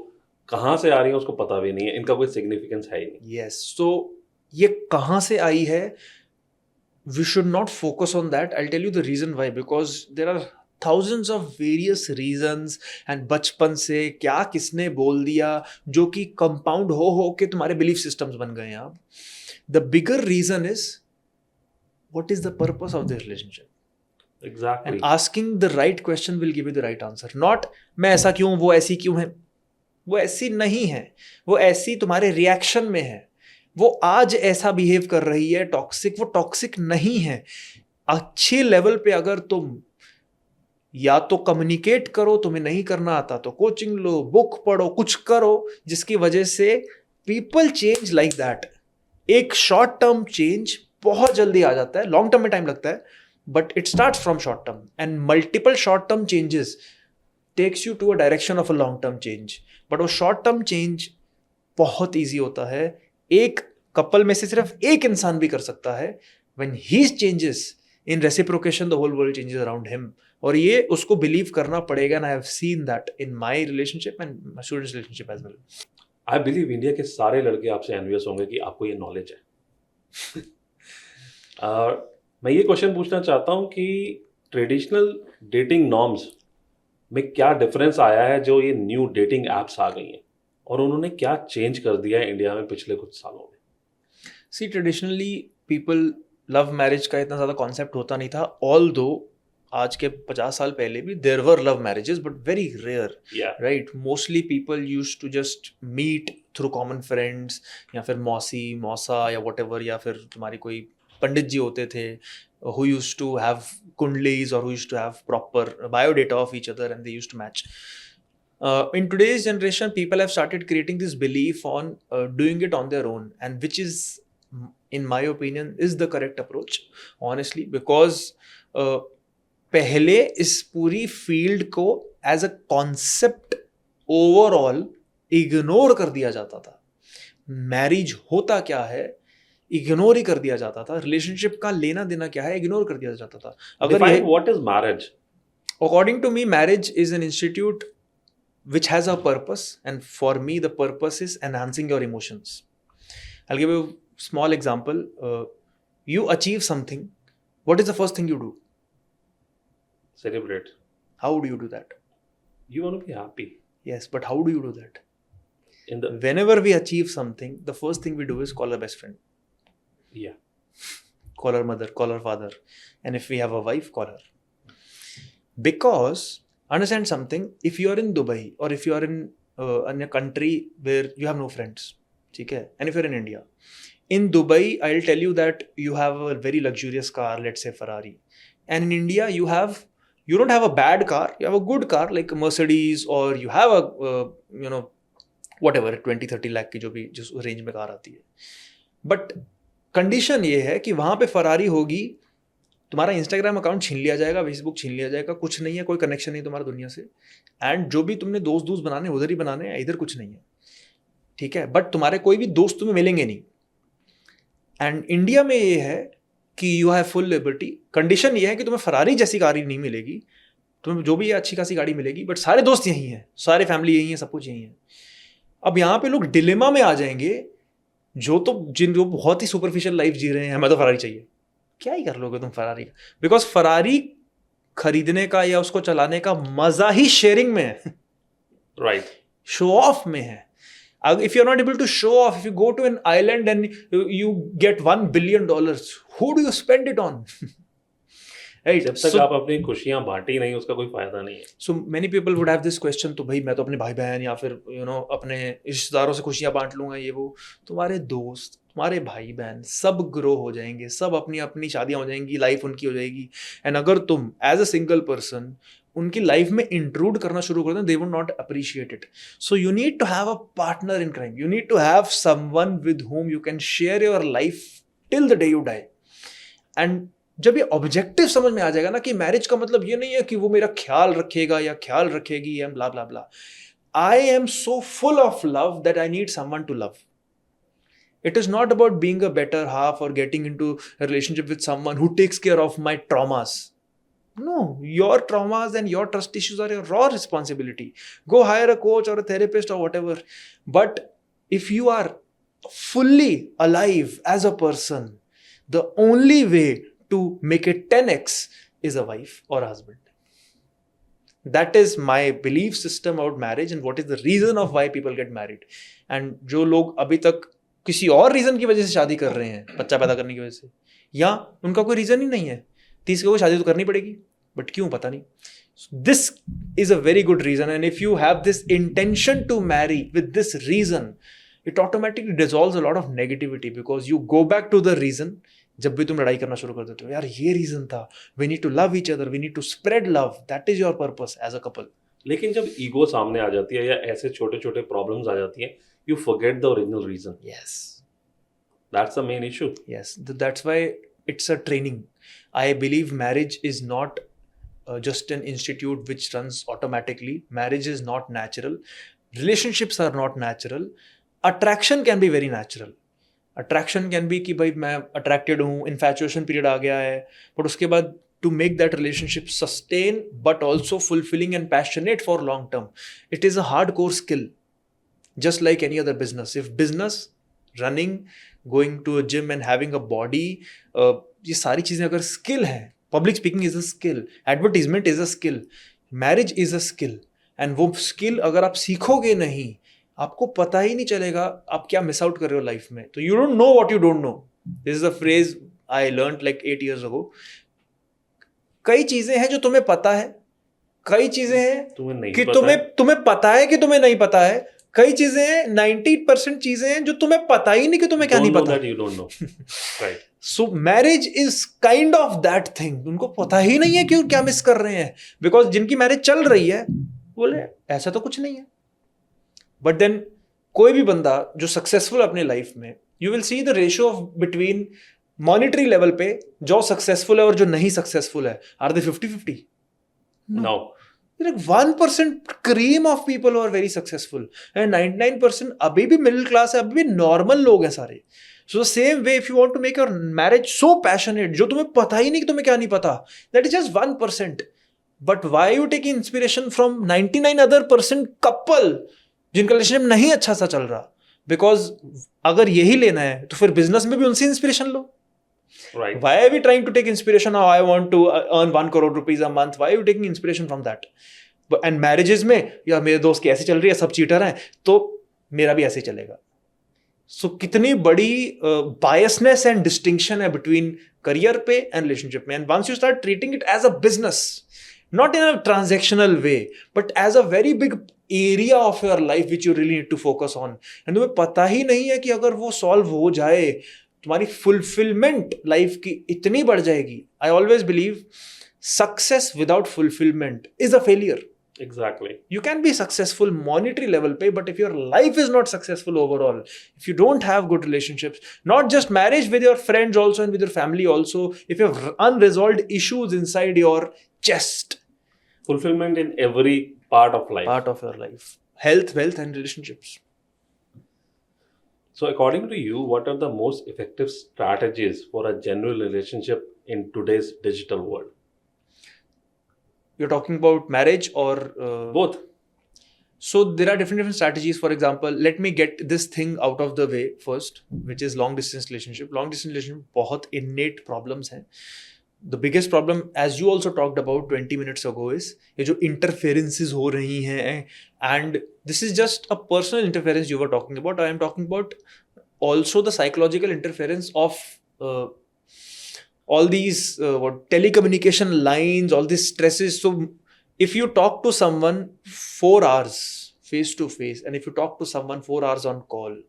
कहाँ से आ रही है उसको पता भी नहीं है. इनका कोई सिग्निफिकेंस है ही नहीं. यस. सो ये कहाँ से आई है, we should not focus on that. I tell you the reason why. Because there are thousands of various reasons, and बचपन से क्या किसने बोल दिया जो कि कंपाउंड हो के तुम्हारे बिलीफ सिस्टम्स बन गए हैं. अब the bigger reason is what is the purpose of the relationship. Exactly. And asking the right question will give you the right answer. Not मैं ऐसा क्यों, वो ऐसी क्यों है. वो ऐसी नहीं है, वो ऐसी तुम्हारे रिएक्शन में है. वो आज ऐसा बिहेव कर रही है टॉक्सिक, वो टॉक्सिक नहीं है. अच्छे लेवल पे अगर तुम या तो कम्युनिकेट करो, तुम्हें नहीं करना आता तो कोचिंग लो, बुक पढ़ो, कुछ करो जिसकी वजह से पीपल चेंज लाइक दैट. एक शॉर्ट टर्म चेंज बहुत जल्दी आ जाता है, लॉन्ग टर्म में टाइम लगता है, but it starts from short term, and multiple short term changes takes you to a direction of a long term change. But वो short term change बहुत easy होता है, एक कपल में से सिर्फ एक इंसान भी कर सकता है. When he changes in reciprocation the whole world changes around him. और ये उसको बिलीव करना पड़ेगा, and I have seen that in my relationship and my students relationship as well. I believe India के सारे लड़के आपसे एनवियस होंगे कि आपको ये नॉलेज है. मैं ये क्वेश्चन पूछना चाहता हूँ कि ट्रेडिशनल डेटिंग नॉर्म्स में क्या डिफरेंस आया है जो ये न्यू डेटिंग एप्स आ गई हैं, और उन्होंने क्या चेंज कर दिया है इंडिया में पिछले कुछ सालों में. सी ट्रेडिशनली पीपल लव मैरिज का इतना ज़्यादा कॉन्सेप्ट होता नहीं था, ऑल्दो आज के 50 साल पहले भी there were love marriages, but very rare. Right. Mostly people used to just meet through common friends, या फिर मौसी मौसा या व्हाटएवर, या फिर तुम्हारी कोई पंडित जी होते थे who used to have kundlis or who used to have proper biodata of each other and they used to match. In today's generation, people have started creating this belief on doing it on their own, and which is, in my opinion, is the correct approach, honestly, because पहले इस पूरी field को as a concept overall ignore कर दिया जाता था. Marriage होता क्या है इग्नोर ही कर दिया जाता था. रिलेशनशिप का लेना देना क्या है इग्नोर कर दिया जाता था. Define what is marriage? According to me, marriage is an institute which has a purpose, and for me the purpose is enhancing your emotions. I'll give you a small example. You achieve something. What is the first thing you do? Celebrate. How do you do that? You want to be happy. Yes, but how do you do that? In the Whenever we achieve something, the first thing we do is call our best friend, yeah. call our mother, call our father, and if we have a wife, call her. Because understand something, if you are in Dubai or if you are in a country where you have no friends, okay, and if you're in India, in Dubai I'll tell you that you have a very luxurious car, let's say Ferrari, and in India you don't have a bad car, you have a good car like a Mercedes, or you have a whatever 20-30 lakh की जो भी जिस range में car आती है. But condition ये है कि वहाँ पे फरारी होगी, तुम्हारा इंस्टाग्राम अकाउंट छीन लिया जाएगा, फेसबुक छीन लिया जाएगा, कुछ नहीं है, कोई कनेक्शन नहीं तुम्हारा दुनिया से, एंड जो भी तुमने दोस्त बनाने उधर ही बनाने हैं, इधर कुछ नहीं है, ठीक है. बट तुम्हारे कोई भी दोस्त तुम्हें मिलेंगे नहीं. एंड इंडिया में ये है कि you have full liberty. Condition ये है कि तुम्हें फरारी जैसी गाड़ी नहीं मिलेगी, तुम्हें जो भी अच्छी खासी गाड़ी मिलेगी, बट सारे दोस्त यहीं हैं, सारे फैमिली यहीं है, सब कुछ यहीं है. अब यहाँ पे लोग डिलेमा में आ जाएंगे, जो बहुत ही सुपरफिशियल लाइफ जी रहे हैं, हमें तो फरारी चाहिए. क्या ही कर लोगे तुम फरारी? बिकॉज फरारी खरीदने का या उसको चलाने का मजा ही शेयरिंग में है, राइट. शो ऑफ में है. If you're not able to show off, if you go to an island and you get $1 billion, who do you spend it on? Right? जब तक आप अपनी खुशियां बांटी नहीं उसका कोई फायदा नहीं है. So many people would have this question, तो भाई मैं तो अपने भाई बहन या फिर अपने रिश्तेदारों से खुशियां बांट लूंगा, ये वो. तुम्हारे दोस्त, तुम्हारे भाई बहन सब ग्रो हो जाएंगे, सब अपनी अपनी शादियां हो जाएंगी, लाइफ उनकी हो जाएगी. एंड अगर तुम एज अ सिंगल पर्सन उनकी लाइफ में इंट्रूड करना शुरू कर दें, they would not appreciate it. So you need to have a partner in crime, you need to have someone with whom you can share your life till the day you die. And जब ये objective समझ में आ जाएगा ना कि marriage का मतलब ये नहीं है कि वो मेरा ख्याल रखेगा या ख्याल रखेगी या blah blah blah. I am so full of love that I need someone to love. It is not about being a better half or getting into a relationship with someone who takes care of my traumas. No, your traumas and your trust issues are your raw responsibility. Go hire a coach or a therapist or whatever. But if you are fully alive as a person, the only way to make it 10x is a wife or a husband. That is my belief system about marriage and what is the reason of why people get married. And जो लोग अभी तक किसी और reason की वजह से शादी कर रहे हैं, बच्चा पैदा करने की वजह से, या उनका कोई रीजन ही नहीं है, तीसरे को शादी तो करनी पड़ेगी, बट क्यों पता नहीं. This is a very good reason. And if you have this intention to marry with this reason, it automatically dissolves a lot of negativity, because you go back to the reason. जब भी तुम लड़ाई करना शुरू कर देते हो, यार ये रीजन था, we need to love each other, we need to spread love, that is your purpose as a couple. लेकिन जब ईगो सामने आ जाती है या ऐसे छोटे छोटे प्रॉब्लम्स आ जाती हैं, you forget the original reason. Yes. That's the main issue. Yes, that's why it's a training. I believe marriage is not just an institute which runs automatically. Marriage is not natural. Relationships are not natural. Attraction can be very natural. Attraction can be कि भाई मैं attracted हूँ, infatuation period आ गया है, but उसके बाद to make that relationship sustain but also fulfilling and passionate for long term, it is a hardcore skill. Just like any other business. If business, running, going to a gym and having a body, ये सारी चीज़ें अगर skill है, public speaking is a skill, advertisement is a skill, marriage is a skill, and वो skill अगर आप सीखोगे नहीं, आपको पता ही नहीं चलेगा आप क्या मिस आउट कर रहे हो लाइफ में. तो you don't know what you don't know. This is a phrase I learned like 8 years ago. कई चीज़ें हैं जो तुम्हें पता है, कई चीज़ें हैं तुम्हें नहीं कि पता तुम्हें पता है कि तुम्हें नहीं पता है, कई चीजें हैं, 90% चीजें हैं जो तुम्हें पता ही नहीं कि तुम्हें क्या नहीं पता. You don't know. Right. So marriage is kind of that thing. उनको पता ही नहीं है कि क्या मिस कर रहे हैं, बिकॉज जिनकी मैरिज चल रही है बोले ऐसा तो कुछ नहीं है. बट देन कोई भी बंदा जो सक्सेसफुल अपने लाइफ में, you will see the ratio of between monetary level पे जो सक्सेसफुल है और जो नहीं सक्सेसफुल है, are they 50-50? No Like 1% cream of people who are very successful and 99% अभी भी मिडिल क्लास है, अभी भी नॉर्मल लोग हैं सारे. So the same way, if you want to make your marriage so passionate, जो तुम्हें पता ही नहीं कि तुम्हें क्या नहीं पता, that is just 1%. But why are you taking inspiration from 99 other percent couple जिनका रिलेशनशिप नहीं अच्छा सा चल रहा? Because अगर यही लेना है तो फिर बिजनेस में भी उनसे inspiration low. Right. Why are we trying to take inspiration? Oh, I want to earn 1 crore rupees a month. Why are you taking inspiration from that? And marriages में, यार मेरे दोस्त की ऐसी चल रही है, सब चीटर हैं, तो मेरा भी ऐसे ही चलेगा. So कितनी बड़ी biasness and distinction है between career पे and relationship में. And once you start treating it as a business, not in a transactional way, but as a very big area of your life which you really need to focus on. And तुम्हें पता ही नहीं है कि अगर वो solve हो जाए, तुम्हारी फुलफिलमेंट लाइफ की इतनी बढ़ जाएगी. I always believe success without fulfilment is a failure. Exactly. You can be successful monetary level पे, but if your life is not successful overall, if you don't have good relationships, not just marriage, with your friends also and with your family also, if you have unresolved issues inside your chest, Fulfillment in every part of life. part of your life, health, wealth and relationships. So according to you, what are the most effective strategies for a genuine relationship in today's digital world? You're talking about marriage or Both. So there are different strategies. For example, let me get this thing out of the way first, which is long distance relationship. Long distance relationship बहुत innate problems हैं. The biggest problem, as you also talked about 20 minutes ago, is ये जो interferences हो रही हैं, and this is just a personal interference you were talking about. I am talking about also the psychological interference of all these telecommunication lines, all these stresses. So if you talk to someone 4 hours face to face, and if you talk to someone 4 hours on call,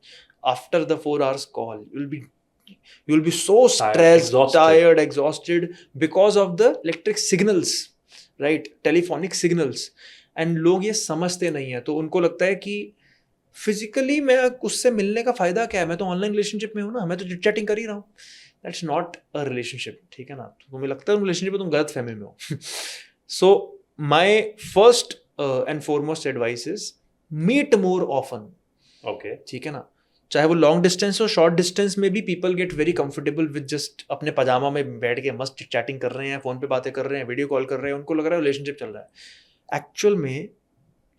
after the 4 hours call, you'll be so stressed, tired, exhausted because of the electric signals, right? Telephonic signals. And लोग ये समझते नहीं है, तो उनको लगता है कि फिजिकली मैं उससे मिलने का फायदा क्या है, मैं तो ऑनलाइन रिलेशनशिप में हूँ ना, मैं तो चैटिंग कर ही रहा हूँ. दैट्स नॉट अ रिलेशनशिप, ठीक है ना? तो तुम्हें लगता है रिलेशनशिप में तुम गलत फहमी में हो. So my first and foremost advice is meet more often. Okay. ठीक है ना? चाहे वो लॉन्ग डिस्टेंस हो, शॉर्ट डिस्टेंस में भी people get very comfortable with just अपने पजामा में बैठ के मस्त चैटिंग कर रहे हैं, फोन पे बातें कर रहे हैं, वीडियो कॉल कर रहे हैं, उनको लग रहा है रिलेशनशिप चल रहा है. एक्चुअल में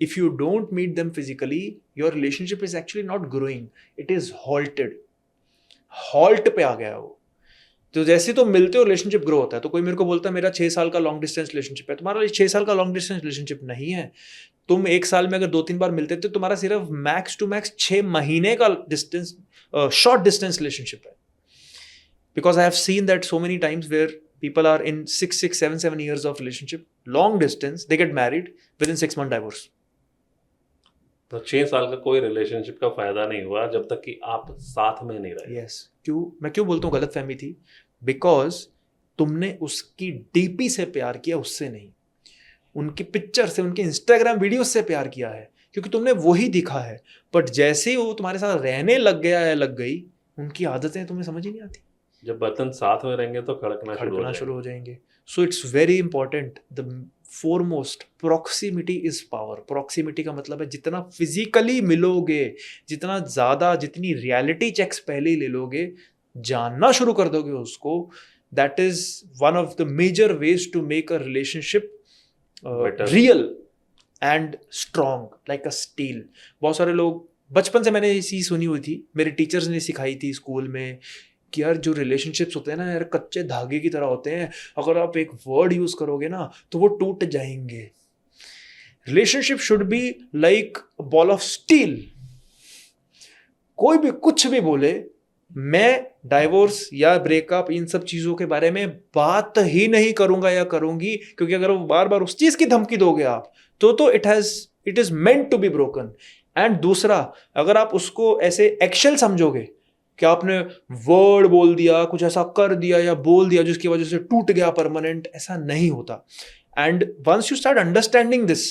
if you don't meet them physically, your relationship is actually not growing, it is halted. Halt पे आ गया है वो. तो जैसे तो मिलते हो रिलेशनशिप ग्रो होता है. तो कोई मेरे को बोलता है मेरा 6 साल का लॉन्ग डिस्टेंस रिलेशनशिप है, तुम्हारा 6 साल का लॉन्ग डिस्टेंस रिलेशनशिप नहीं है. तुम 1 साल में अगर 2-3 बार मिलते थे, तुम्हारा सिर्फ मैक्स टू मैक्स 6 महीने का डिस्टेंस शॉर्ट डिस्टेंस रिलेशनशिप है. Because I have seen that so many times where people are in 6, 7 years of relationship, long distance, they get married, within 6 months divorce. तो 6 साल का कोई रिलेशनशिप का फायदा नहीं हुआ जब तक कि आप साथ में नहीं रहे. Yes. मैं क्यों बोलता हूँ गलत फहमी थी? बिकॉज तुमने उसकी डीपी से प्यार किया, उससे नहीं. उनकी पिक्चर से, उनके इंस्टाग्राम वीडियो से प्यार किया है, क्योंकि तुमने वही दिखा है. बट जैसे ही वो तुम्हारे साथ रहने लग गया या लग गई, उनकी आदतें तुम्हें समझ ही नहीं आती. जब बर्तन साथ में रहेंगे तो खड़कना शुरू हो जाएंगे. सो it's very important. The foremost, proximity is power. Proximity का मतलब है जितना फिजिकली मिलोगे, जितना ज़्यादा, जितनी रियलिटी चेक्स पहले ही ले लोगे, जानना शुरू कर दोगे उसको, that is one of the major ways to make a relationship real and strong like a steel. बहुत सारे लोग, बचपन से मैंने ये चीज़ सुनी हुई थी, मेरे टीचर्स ने सिखाई थी स्कूल में, कि यार जो रिलेशनशिप्स होते हैं ना यार, कच्चे धागे की तरह होते हैं. अगर आप एक वर्ड यूज करोगे ना तो वो टूट जाएंगे. Relationship should be like ball of steel. कोई भी कुछ भी बोले, मैं डाइवोर्स या ब्रेकअप इन सब चीजों के बारे में बात ही नहीं करूंगा या करूंगी, क्योंकि अगर वो बार बार उस चीज की धमकी दोगे आप, तो it is meant to be broken. And दूसरा, अगर आप उसको ऐसे एक्शन समझोगे कि आपने वर्ड बोल दिया, कुछ ऐसा कर दिया या बोल दिया जिसकी वजह से टूट गया परमानेंट, ऐसा नहीं होता. And once you start understanding this,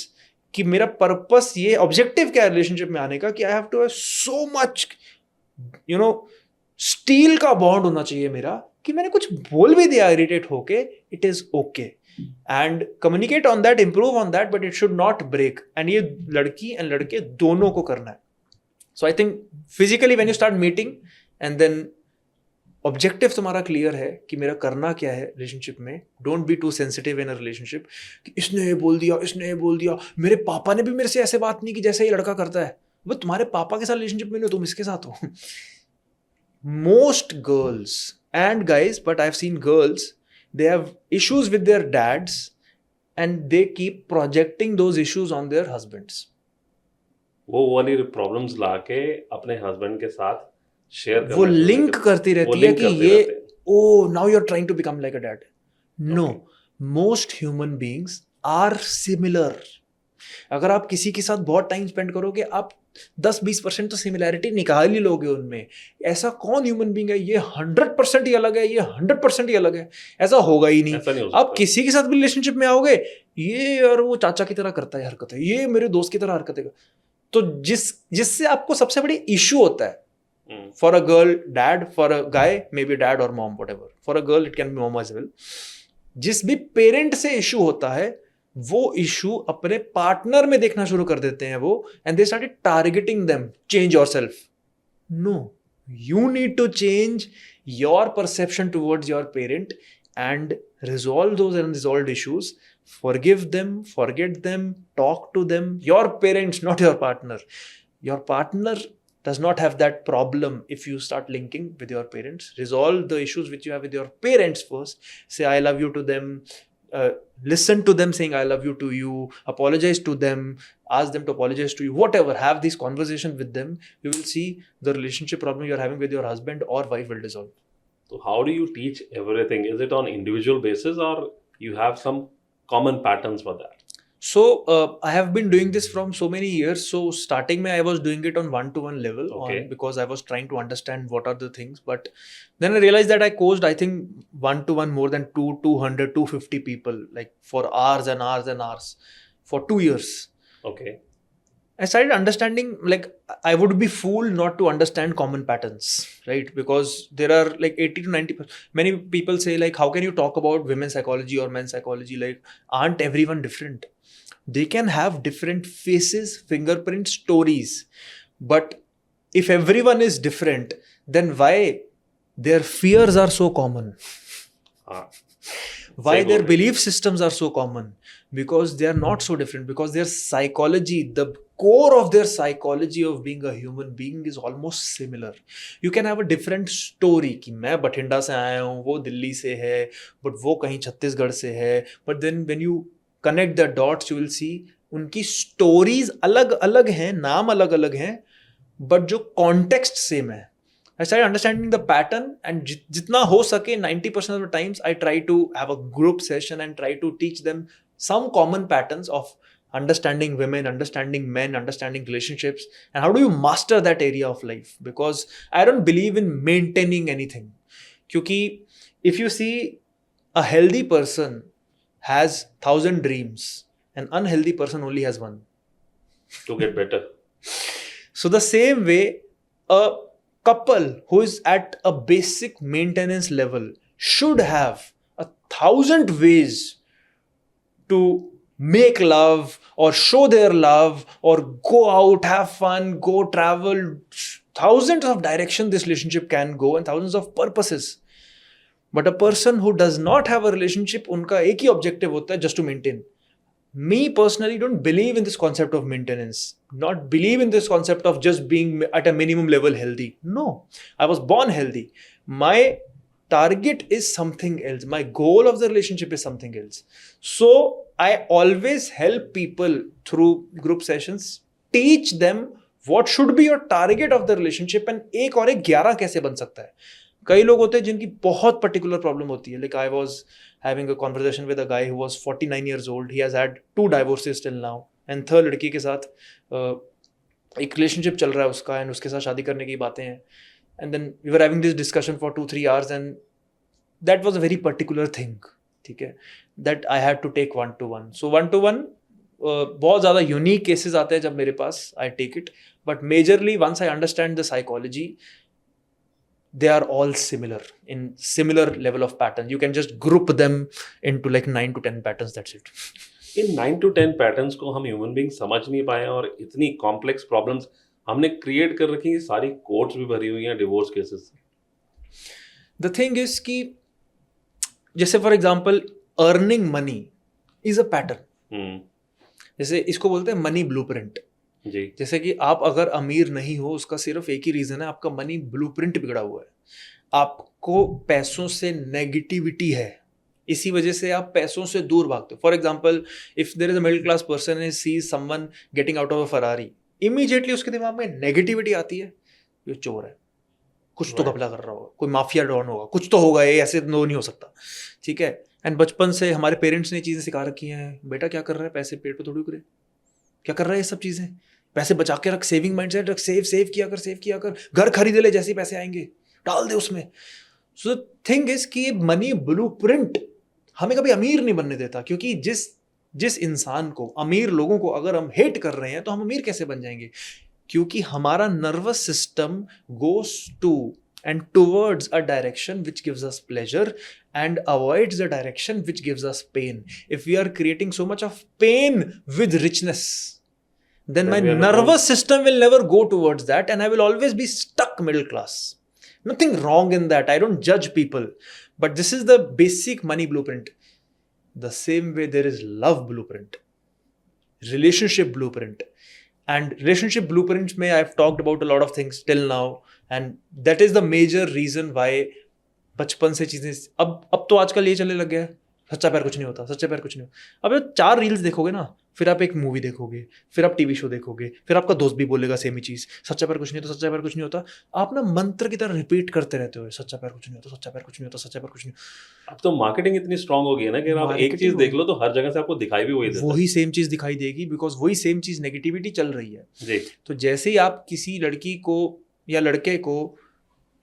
कि मेरा पर्पस, ये ऑब्जेक्टिव क्या है रिलेशनशिप में आने का, कि I have to have so much steel का बॉन्ड होना चाहिए मेरा कि मैंने कुछ बोल भी दिया इरिटेट होके, it is okay, and communicate on that, improve on that, but it should not break. And ये लड़की एंड लड़के दोनों को करना है. So I think physically when you start meeting and then objective तुम्हारा क्लियर है कि मेरा करना क्या है रिलेशनशिप में. Don't be too sensitive in a relationship कि इसने ये बोल दिया, इसने ये बोल दिया, मेरे पापा ने भी मेरे से ऐसे बात नहीं की जैसे ये लड़का करता है. वो तुम्हारे पापा के साथ रिलेशनशिप में नहीं हो, तुम इसके साथ हो. Most girls and guys, but I've seen girls, they have issues with their dads and they keep projecting those issues on their husbands. वो वाली प्रॉब्लम्स लाके अपने हस्बैंड के साथ शेयर करना वो शुरू कर लिंक देते हैं। करती वो रहती है लिंक कि करते ये रहते हैं। oh now you're trying to become like a dad. No, Okay. most human beings are similar. अगर आप किसी के साथ बहुत टाइम स्पेंड करोगे, आप 10-20% तो सिमिलैरिटी निकाल ही लोगे उनमें. ऐसा कौन ह्यूमन बींग है ये 100% ही अलग है, ये 100% ही अलग है? ऐसा होगा ही नहीं. ऐसा नहीं हो आप सकता। किसी के साथ भी रिलेशनशिप में आओगे, ये यार वो चाचा की तरह करता है हरकत है, ये मेरे दोस्त की तरह हरकत है. तो जिससे आपको सबसे बड़ी इशू होता है, for a girl dad, for a guy may be dad और mom, whatever, for a girl it can be mom as well. जिस भी पेरेंट से इशू होता है वो इशू अपने पार्टनर में देखना शुरू कर देते हैं वो, and they started targeting them. Change yourself. No, you need to change your perception towards your parent and resolve those unresolved issues. Forgive them, forget them, talk to them. Your parents, not your partner. Your partner does not have that problem if you start linking with your parents. Resolve the issues which you have with your parents first. Say I love you to them. Listen to them saying I love you to you. Apologize to them. Ask them to apologize to you. Whatever, have this conversation with them. You will see the relationship problem you're having with your husband or wife will dissolve. So how do you teach everything? Is it on individual basis or you have some common patterns for that? So I have been doing this from so many years. So starting में I was doing it on one-to-one level, Okay. because I was trying to understand what are the things. But then I realized that I coached, I think, one-to-one more than 200, 250 people, like for hours and hours and hours for 2 years. Okay. I started understanding, like, I would be fool not to understand common patterns, right? Because there are like 80 to 90%. Many people say, like, how can you talk about women's psychology or men's psychology? Like, aren't everyone different? They can have different faces, fingerprints, stories. But if everyone is different, then why their fears are so common? हाँ. Why सही their बोल रहे belief systems are so common? Because they are not so different. Because their psychology, the core of their psychology of being a human being is almost similar. You can have a different story कि मैं बठिंडा से आया हूँ, वो दिल्ली से है, but वो कहीं छत्तीसगढ़ से है. But then when you connect the dots, you will see उनकी stories अलग अलग हैं, नाम अलग अलग हैं, but जो context same है. I started understanding the pattern, and jitna ho sake 90% of the times I try to have a group session and try to teach them some common patterns of understanding women, understanding men, understanding relationships, and how do you master that area of life. Because I don't believe in maintaining anything. Kyunki if you see, a healthy person has 1,000 dreams, an unhealthy person only has one. To get better. So the same way, a couple who is at a basic maintenance level should have 1,000 ways to make love or show their love or go out, have fun, go travel. Thousands of directions this relationship can go and thousands of purposes. But a person who does not have a relationship, उनका एक ही objective होता है, just to maintain. Me personally don't believe in this concept of maintenance, not believe in this concept of just being at a minimum level healthy. No, I was born healthy. My target is something else. My goal of the relationship is something else. So I always help people through group sessions, teach them what should be your target of the relationship and एक और एक 11 कैसे बन सकता है. कई लोग होते हैं जिनकी बहुत पर्टिकुलर प्रॉब्लम होती है. Like I was having a conversation with a guy who was 49 years old. He has had 2 divorces till now. And third लड़की के साथ एक रिलेशनशिप चल रहा है उसका, and उसके साथ शादी करने की बातें हैं. And then we were having this discussion for 2-3 hours and that was a very particular thing. ठीक है, that I had to take one-to-one. So one-to-one बहुत ज़्यादा यूनिक केसेस आते हैं जब मेरे पास, I take it. But majorly once I understand the psychology, they are all similar in similar level of pattern. You can just group them into like 9 to 10 patterns, that's it. In 9 to 10 patterns को हम human being समझ नहीं पाए और इतनी complex problems हमने create कर रखी हैं, सारी कोर्ट्स भी भरी हुई हैं डिवोर्स केसेस से। The thing is कि जैसे for example earning money is a pattern, जैसे इसको बोलते हैं मनी ब्लूप्रिंट। जी। जैसे कि आप अगर अमीर नहीं हो उसका सिर्फ एक ही रीजन है, आपका मनी ब्लूप्रिंट बिगड़ा हुआ है, आपको पैसों से नेगेटिविटी है, इसी वजह से आप पैसों से दूर भागते हो। For example if there is a middle class person and sees someone getting out of a Ferrari, immediately उसके दिमाग में नेगेटिविटी आती है, ये चोर है, कुछ तो घपला कर रहा होगा, कोई माफिया डॉन होगा, कुछ तो होगा, ये ऐसे नो नहीं हो सकता, ठीक है। एंड बचपन से हमारे पेरेंट्स ने चीज़ें सिखा रखी हैं, बेटा क्या कर रहा है, पैसे पेट पे थोड़ी उतरे, क्या कर रहा है ये सब चीज़ें, पैसे बचा के रख, सेविंग माइंडसेट रख, सेव किया कर, घर खरीद ले, जैसे ही पैसे आएंगे डाल दे उसमें। सो द थिंग इज कि मनी ब्लूप्रिंट हमें कभी अमीर नहीं बनने देता, क्योंकि जिस इंसान को, अमीर लोगों को अगर हम हेट कर रहे हैं तो हम अमीर कैसे बन जाएंगे, क्योंकि हमारा nervous system goes to and towards a direction which gives us pleasure and avoids the direction which gives us pain. If we are creating so much of pain with richness, then my nervous system will never go towards that and I will always be stuck middle class. Nothing wrong in that. I don't judge people. But this is the basic money blueprint. The same way there is love blueprint, relationship blueprint. And relationship blueprints में I've talked about a lot of things till now. And that is the major reason why बचपन से चीज़ें अब तो आजकल ये चलने लग गया है, सच्चा प्यार कुछ नहीं होता, सच्चा प्यार कुछ नहीं होता। अब जब 4 रील्स देखोगे ना, फिर आप एक मूवी देखोगे, फिर आप टीवी शो देखोगे, फिर आपका दोस्त भी बोलेगा सेम ही चीज़, सच्चा प्यार कुछ नहीं होता, सच्चा प्यार कुछ नहीं होता। आप ना मंत्र की तरह रिपीट करते रहते हो, सच्चा प्यार कुछ नहीं होता, सच्चा प्यार कुछ नहीं होता, सच्चा प्यार कुछ नहीं। अब तो मार्केटिंग इतनी स्ट्रांग हो गई है ना कि आप एक चीज़ देख लो तो हर जगह से आपको दिखाई भी वही सेम चीज़ दिखाई देगी, बिकॉज वही सेम चीज़ नेगेटिविटी चल रही है जी। तो जैसे ही आप किसी लड़की को या लड़के को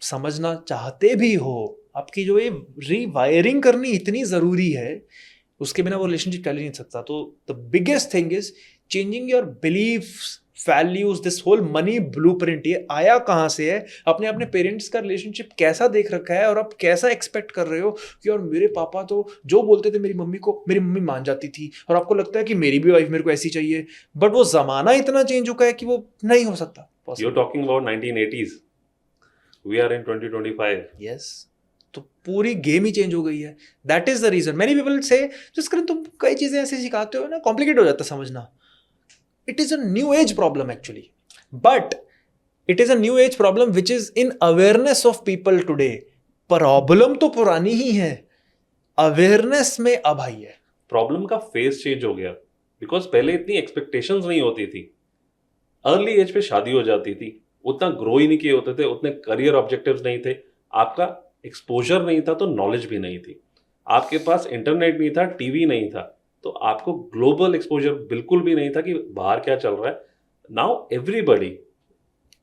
समझना चाहते भी हो, आपकी जो ये रीवायरिंग करनी इतनी ज़रूरी है, उसके बिना वो रिलेशनशिप चल ही नहीं सकता। तो the biggest thing is changing your beliefs, values, this whole money blueprint. ये आया कहाँ से है, अपने पेरेंट्स का रिलेशनशिप कैसा देख रखा है और आप कैसा एक्सपेक्ट कर रहे हो कि और मेरे पापा तो जो बोलते थे मेरी मम्मी को, मेरी मम्मी मान जाती थी, और आपको लगता है कि मेरी भी वाइफ मेरे को ऐसी चाहिए, बट वो जमाना इतना चेंज हो गया है कि वो नहीं हो सकता। You're talking about 1980s. We are in 2025. Yes. तो पूरी गेम ही चेंज हो गई है। That is the reason many people से जिस कारण तुम कई चीजें ऐसे सिखाते हो ना, कॉम्प्लिकेट हो जाता है समझना। It is a new age problem actually, but it is a new age problem which is in awareness of people today. Problem तो पुरानी ही है, अवेयरनेस में अब आई है। प्रॉब्लम का फेस चेंज हो गया, बिकॉज पहले इतनी एक्सपेक्टेशंस नहीं होती थी, अर्ली एज पे शादी हो जाती थी, उतना ग्रो ही नहीं किए होते थे, उतने करियर ऑब्जेक्टिव्स नहीं थे, आपका एक्सपोजर नहीं था तो नॉलेज भी नहीं थी, आपके पास इंटरनेट नहीं था, टीवी नहीं था, तो आपको ग्लोबल एक्सपोजर बिल्कुल भी नहीं था कि बाहर क्या चल रहा है। नाउ एवरीबडी,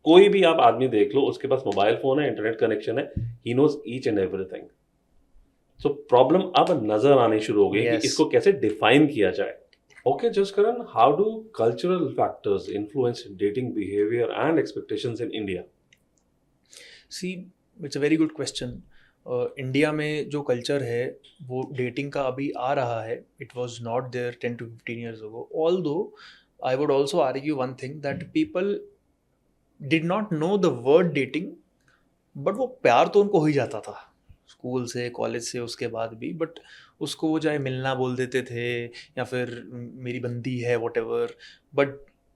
कोई भी आप आदमी देख लो, उसके पास मोबाइल फोन है, इंटरनेट कनेक्शन है, he knows each and everything. So problem अब नजर आनी शुरू हो गई कि इसको कैसे डिफाइन किया जाए। Okay, Jaskaran, how do cultural factors influence dating behavior and expectations in India? See, it's a very good question. India में जो कल्चर है वो डेटिंग का अभी आ रहा है, it was not there 10 to 15 years ago. Although I would also argue one thing, that people did not know the word dating, but वो प्यार तो उनको हो ही जाता था स्कूल से, कॉलेज से, उसके बाद भी, बट उसको वो चाहे मिलना बोल देते थे या फिर मेरी बंदी है व्हाटएवर। बट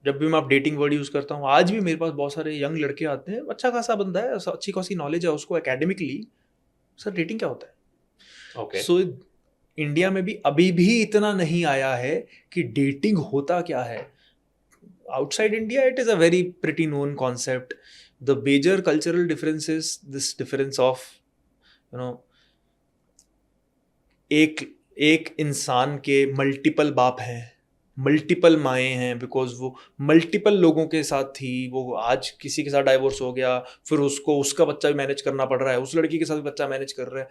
जब भी मैं आप डेटिंग वर्ड यूज़ करता हूँ, आज भी मेरे पास बहुत सारे यंग लड़के आते हैं, अच्छा खासा बंदा है, अच्छी खासी नॉलेज है उसको एकेडमिकली, सर डेटिंग क्या होता है। Okay. सो इंडिया में भी अभी भी इतना नहीं आया है कि डेटिंग होता क्या है। Outside India it is a very pretty known concept. The major cultural difference is this difference of एक इंसान के मल्टीपल बाप हैं, मल्टीपल माएँ हैं, बिकॉज वो मल्टीपल लोगों के साथ थी, वो आज किसी के साथ डाइवोर्स हो गया, फिर उसको उसका बच्चा भी मैनेज करना पड़ रहा है, उस लड़की के साथ भी बच्चा मैनेज कर रहा है।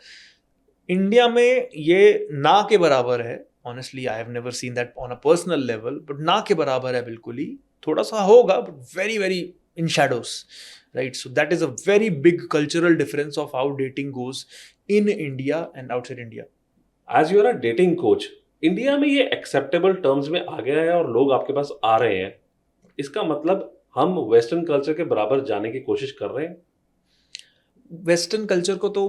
इंडिया में ये ना के बराबर है। Honestly I have never seen that on a personal level, but ना के बराबर है बिल्कुल ही, थोड़ा सा होगा but very very in shadows. right? So that is a very big cultural difference of how dating goes in India and outside India. As you are a dating coach, India में ये एक्सेप्टेबल टर्म्स में आ गया है और लोग आपके पास आ रहे हैं, इसका मतलब हम वेस्टर्न कल्चर के बराबर जाने की कोशिश कर रहे हैं? वेस्टर्न कल्चर को तो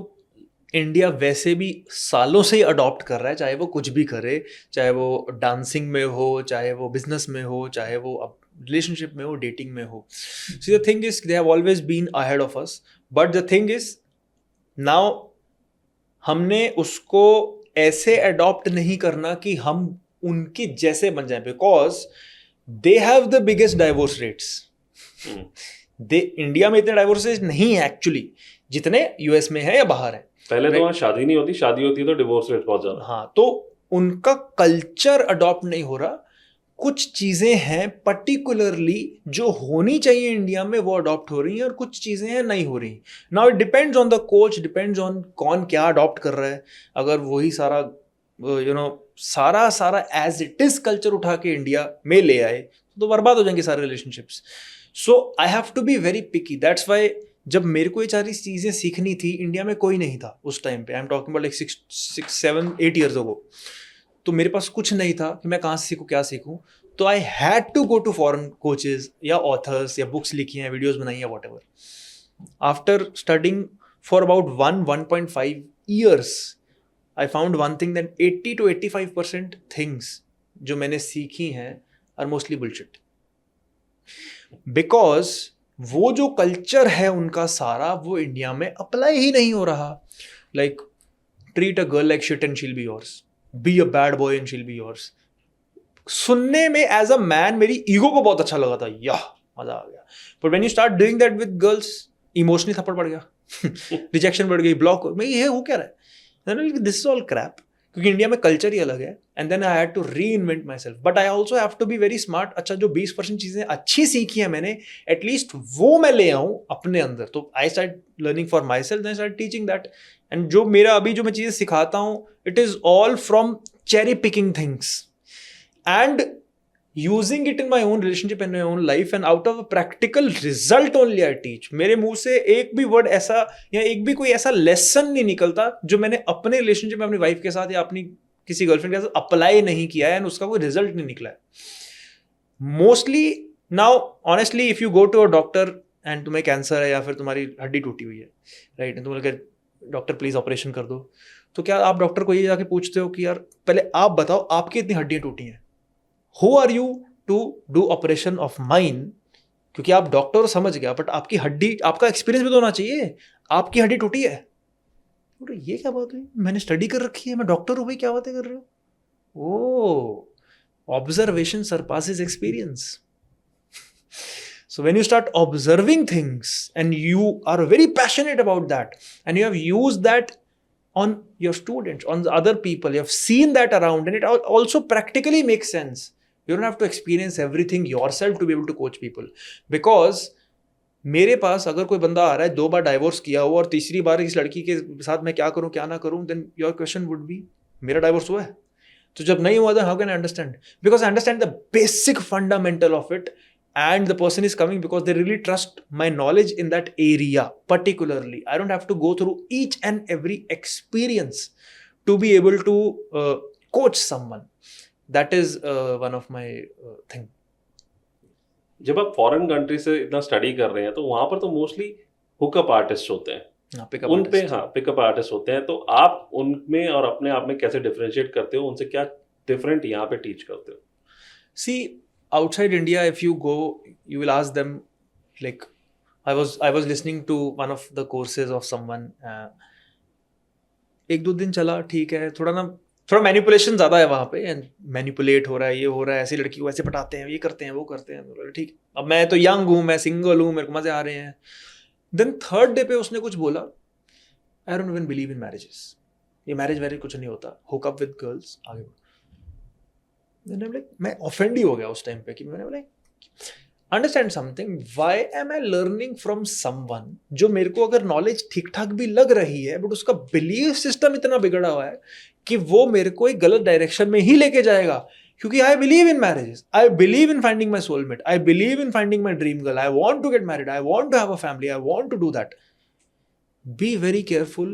इंडिया वैसे भी सालों से ही अडॉप्ट कर रहा है, चाहे वो कुछ भी करे, चाहे वो डांसिंग में हो, चाहे वो बिजनेस में हो, चाहे वो अब रिलेशनशिप में हो, डेटिंग में हो. See the thing is they have always been ahead of us, but the thing is now हमने उसको ऐसे अडॉप्ट नहीं करना कि हम उनके जैसे बन जाएं, because they have the biggest divorce rates. They India में इतने डाइवोर्सेज नहीं है एक्चुअली जितने यूएस में है या बाहर है. पहले तो वहाँ शादी नहीं होती, शादी होती है तो डिवोर्स रेट बहुत ज्यादा. हाँ, तो उनका कल्चर अडॉप्ट नहीं हो रहा. कुछ चीजें हैं पर्टिकुलरली जो होनी चाहिए इंडिया में वो अडॉप्ट हो रही हैं और कुछ चीजें हैं नहीं हो रही. Now it depends on the coach, depends on कौन क्या अडॉप्ट कर रहा है. अगर वही सारा सारा एज इट इज कल्चर उठा के इंडिया में ले आए तो बर्बाद हो जाएंगे सारे relationships. So I have to be very picky. That's why जब मेरे को ये सारी चीज़ें सीखनी थी, इंडिया में कोई नहीं था उस टाइम पे. I am talking about like 6-7-8 years ago. तो मेरे पास कुछ नहीं था कि मैं कहाँ से सीखूँ, क्या सीखूँ. तो I had to go to foreign coaches या ऑथर्स या बुक्स लिखी हैं, वीडियोज़ बनाई हैं, whatever. After studying for about 1.5 years, I found one thing that 80 to 85% things जो मैंने सीखी हैं are mostly bullshit. Because वो जो कल्चर है उनका सारा वो इंडिया में अप्लाई ही नहीं हो रहा. Like treat a girl like shit and she'll be yours. Be a bad boy and she'll be yours. सुनने में एज अ मैन मेरी ईगो को बहुत अच्छा लगा था, याह मजा आ गया. But when you start doing that with girls, emotionally थप्पड़ पड़ गया, रिजेक्शन बढ़ गई, ब्लॉक. मैं ये हो क्या रहा है, दिस इज ऑल क्रैप. क्योंकि इंडिया में कल्चर ही अलग है. And then I had to reinvent myself. But I also have to be very smart. अच्छा, जो 20% चीज़ें अच्छी सीखी है मैंने, एटलीस्ट वो मैं ले आऊँ अपने अंदर. तो I start learning for my self, I start teaching that. And जो मेरा अभी जो मैं चीज़ें सिखाता हूँ, it is all from cherry picking things and using it in my own relationship and my own life, and out of a practical result only I teach. मेरे मुंह से एक भी वर्ड ऐसा या एक भी कोई ऐसा लेसन नहीं निकलता जो मैंने अपने रिलेशनशिप में अपनी वाइफ के साथ या अपनी किसी गर्लफ्रेंड के साथ अप्लाई नहीं किया है एंड उसका कोई रिजल्ट नहीं निकला है. Mostly now honestly if you go to a doctor and तुम्हें कैंसर है या फिर तुम्हारी हड्डी टूटी हुई है, राइट, एंड तुम्हें डॉक्टर प्लीज ऑपरेशन कर दो, तो क्या आप डॉक्टर को ये जाके पूछते हो कि यार पहले आप बताओ आपकी इतनी हड्डियां टूटी हैं, Who are you to do operation of mine? क्योंकि आप डॉक्टर समझ गया, बट आपकी हड्डी, आपका एक्सपीरियंस भी तो होना चाहिए. आपकी हड्डी टूटी है, तो ये क्या बात हुई, मैंने स्टडी कर रखी है, मैं डॉक्टर हूँ भाई, क्या बातें कर रहे हो. ओ, observation surpasses experience. So when you start observing things and you are very passionate about that and you have used that on your students, on the other people, you have seen that around, and it also practically makes sense. You don't have to experience everything yourself to be able to coach people. Because मेरे पास अगर कोई बंदा आ रहा है 2 बार divorce किया हुआ और तीसरी बार इस लड़की के साथ मैं क्या करूं क्या ना करूं, then your question would be मेरा डाइवोर्स हुआ है. तो जब नहीं हुआ then how can I understand? Because I understand the basic fundamental of it, and the person is coming because they really trust my knowledge in that area particularly. I don't have to go through each and every experience to be able to coach someone. That is one of my thing. जब आप foreign country से इतना study कर रहे हैं तो वहां पर तो मोस्टली हुकअप आर्टिस्ट होते हैं, उन पे पिकअप आर्टिस्ट होते हैं. तो आप उनमें और अपने आप में कैसे डिफरेंशिएट करते हो, उनसे क्या डिफरेंट यहाँ पे टीच करते हो? See, outside India, if you go, you will ask them, like, I was listening to one of the courses of someone. 1-2 दिन चला, ठीक है, थोड़ा मैनिपुलेशन ज़्यादा है वहाँ पे, एंड मैनिपुलेट हो रहा है, ये हो रहा है, ऐसी लड़की को ऐसे पटाते हैं, ये करते हैं, वो करते हैं. ठीक, अब मैं तो यंग हूँ, मैं सिंगल हूँ, मेरे को मज़े आ रहे हैं. देन 3rd डे पे उसने कुछ बोला, I don't even believe in marriages, ये मैरिज वैरिज कुछ नहीं होता, हुक अप विद गर्ल्स, आगे बढ़ो. मैं ऑफेंड ही हो गया उस टाइम पे कि मैंने बोला understand something, why am I learning from someone जो मेरे को अगर नॉलेज ठीक ठाक भी लग रही है, बट उसका बिलीफ सिस्टम इतना बिगड़ा हुआ है कि वो मेरे को एक गलत डायरेक्शन में ही लेके जाएगा. क्योंकि I believe in marriages, I believe in finding my soulmate, I believe in finding my dream girl, I want to get married, I want to have a family, I want to do that. Be very careful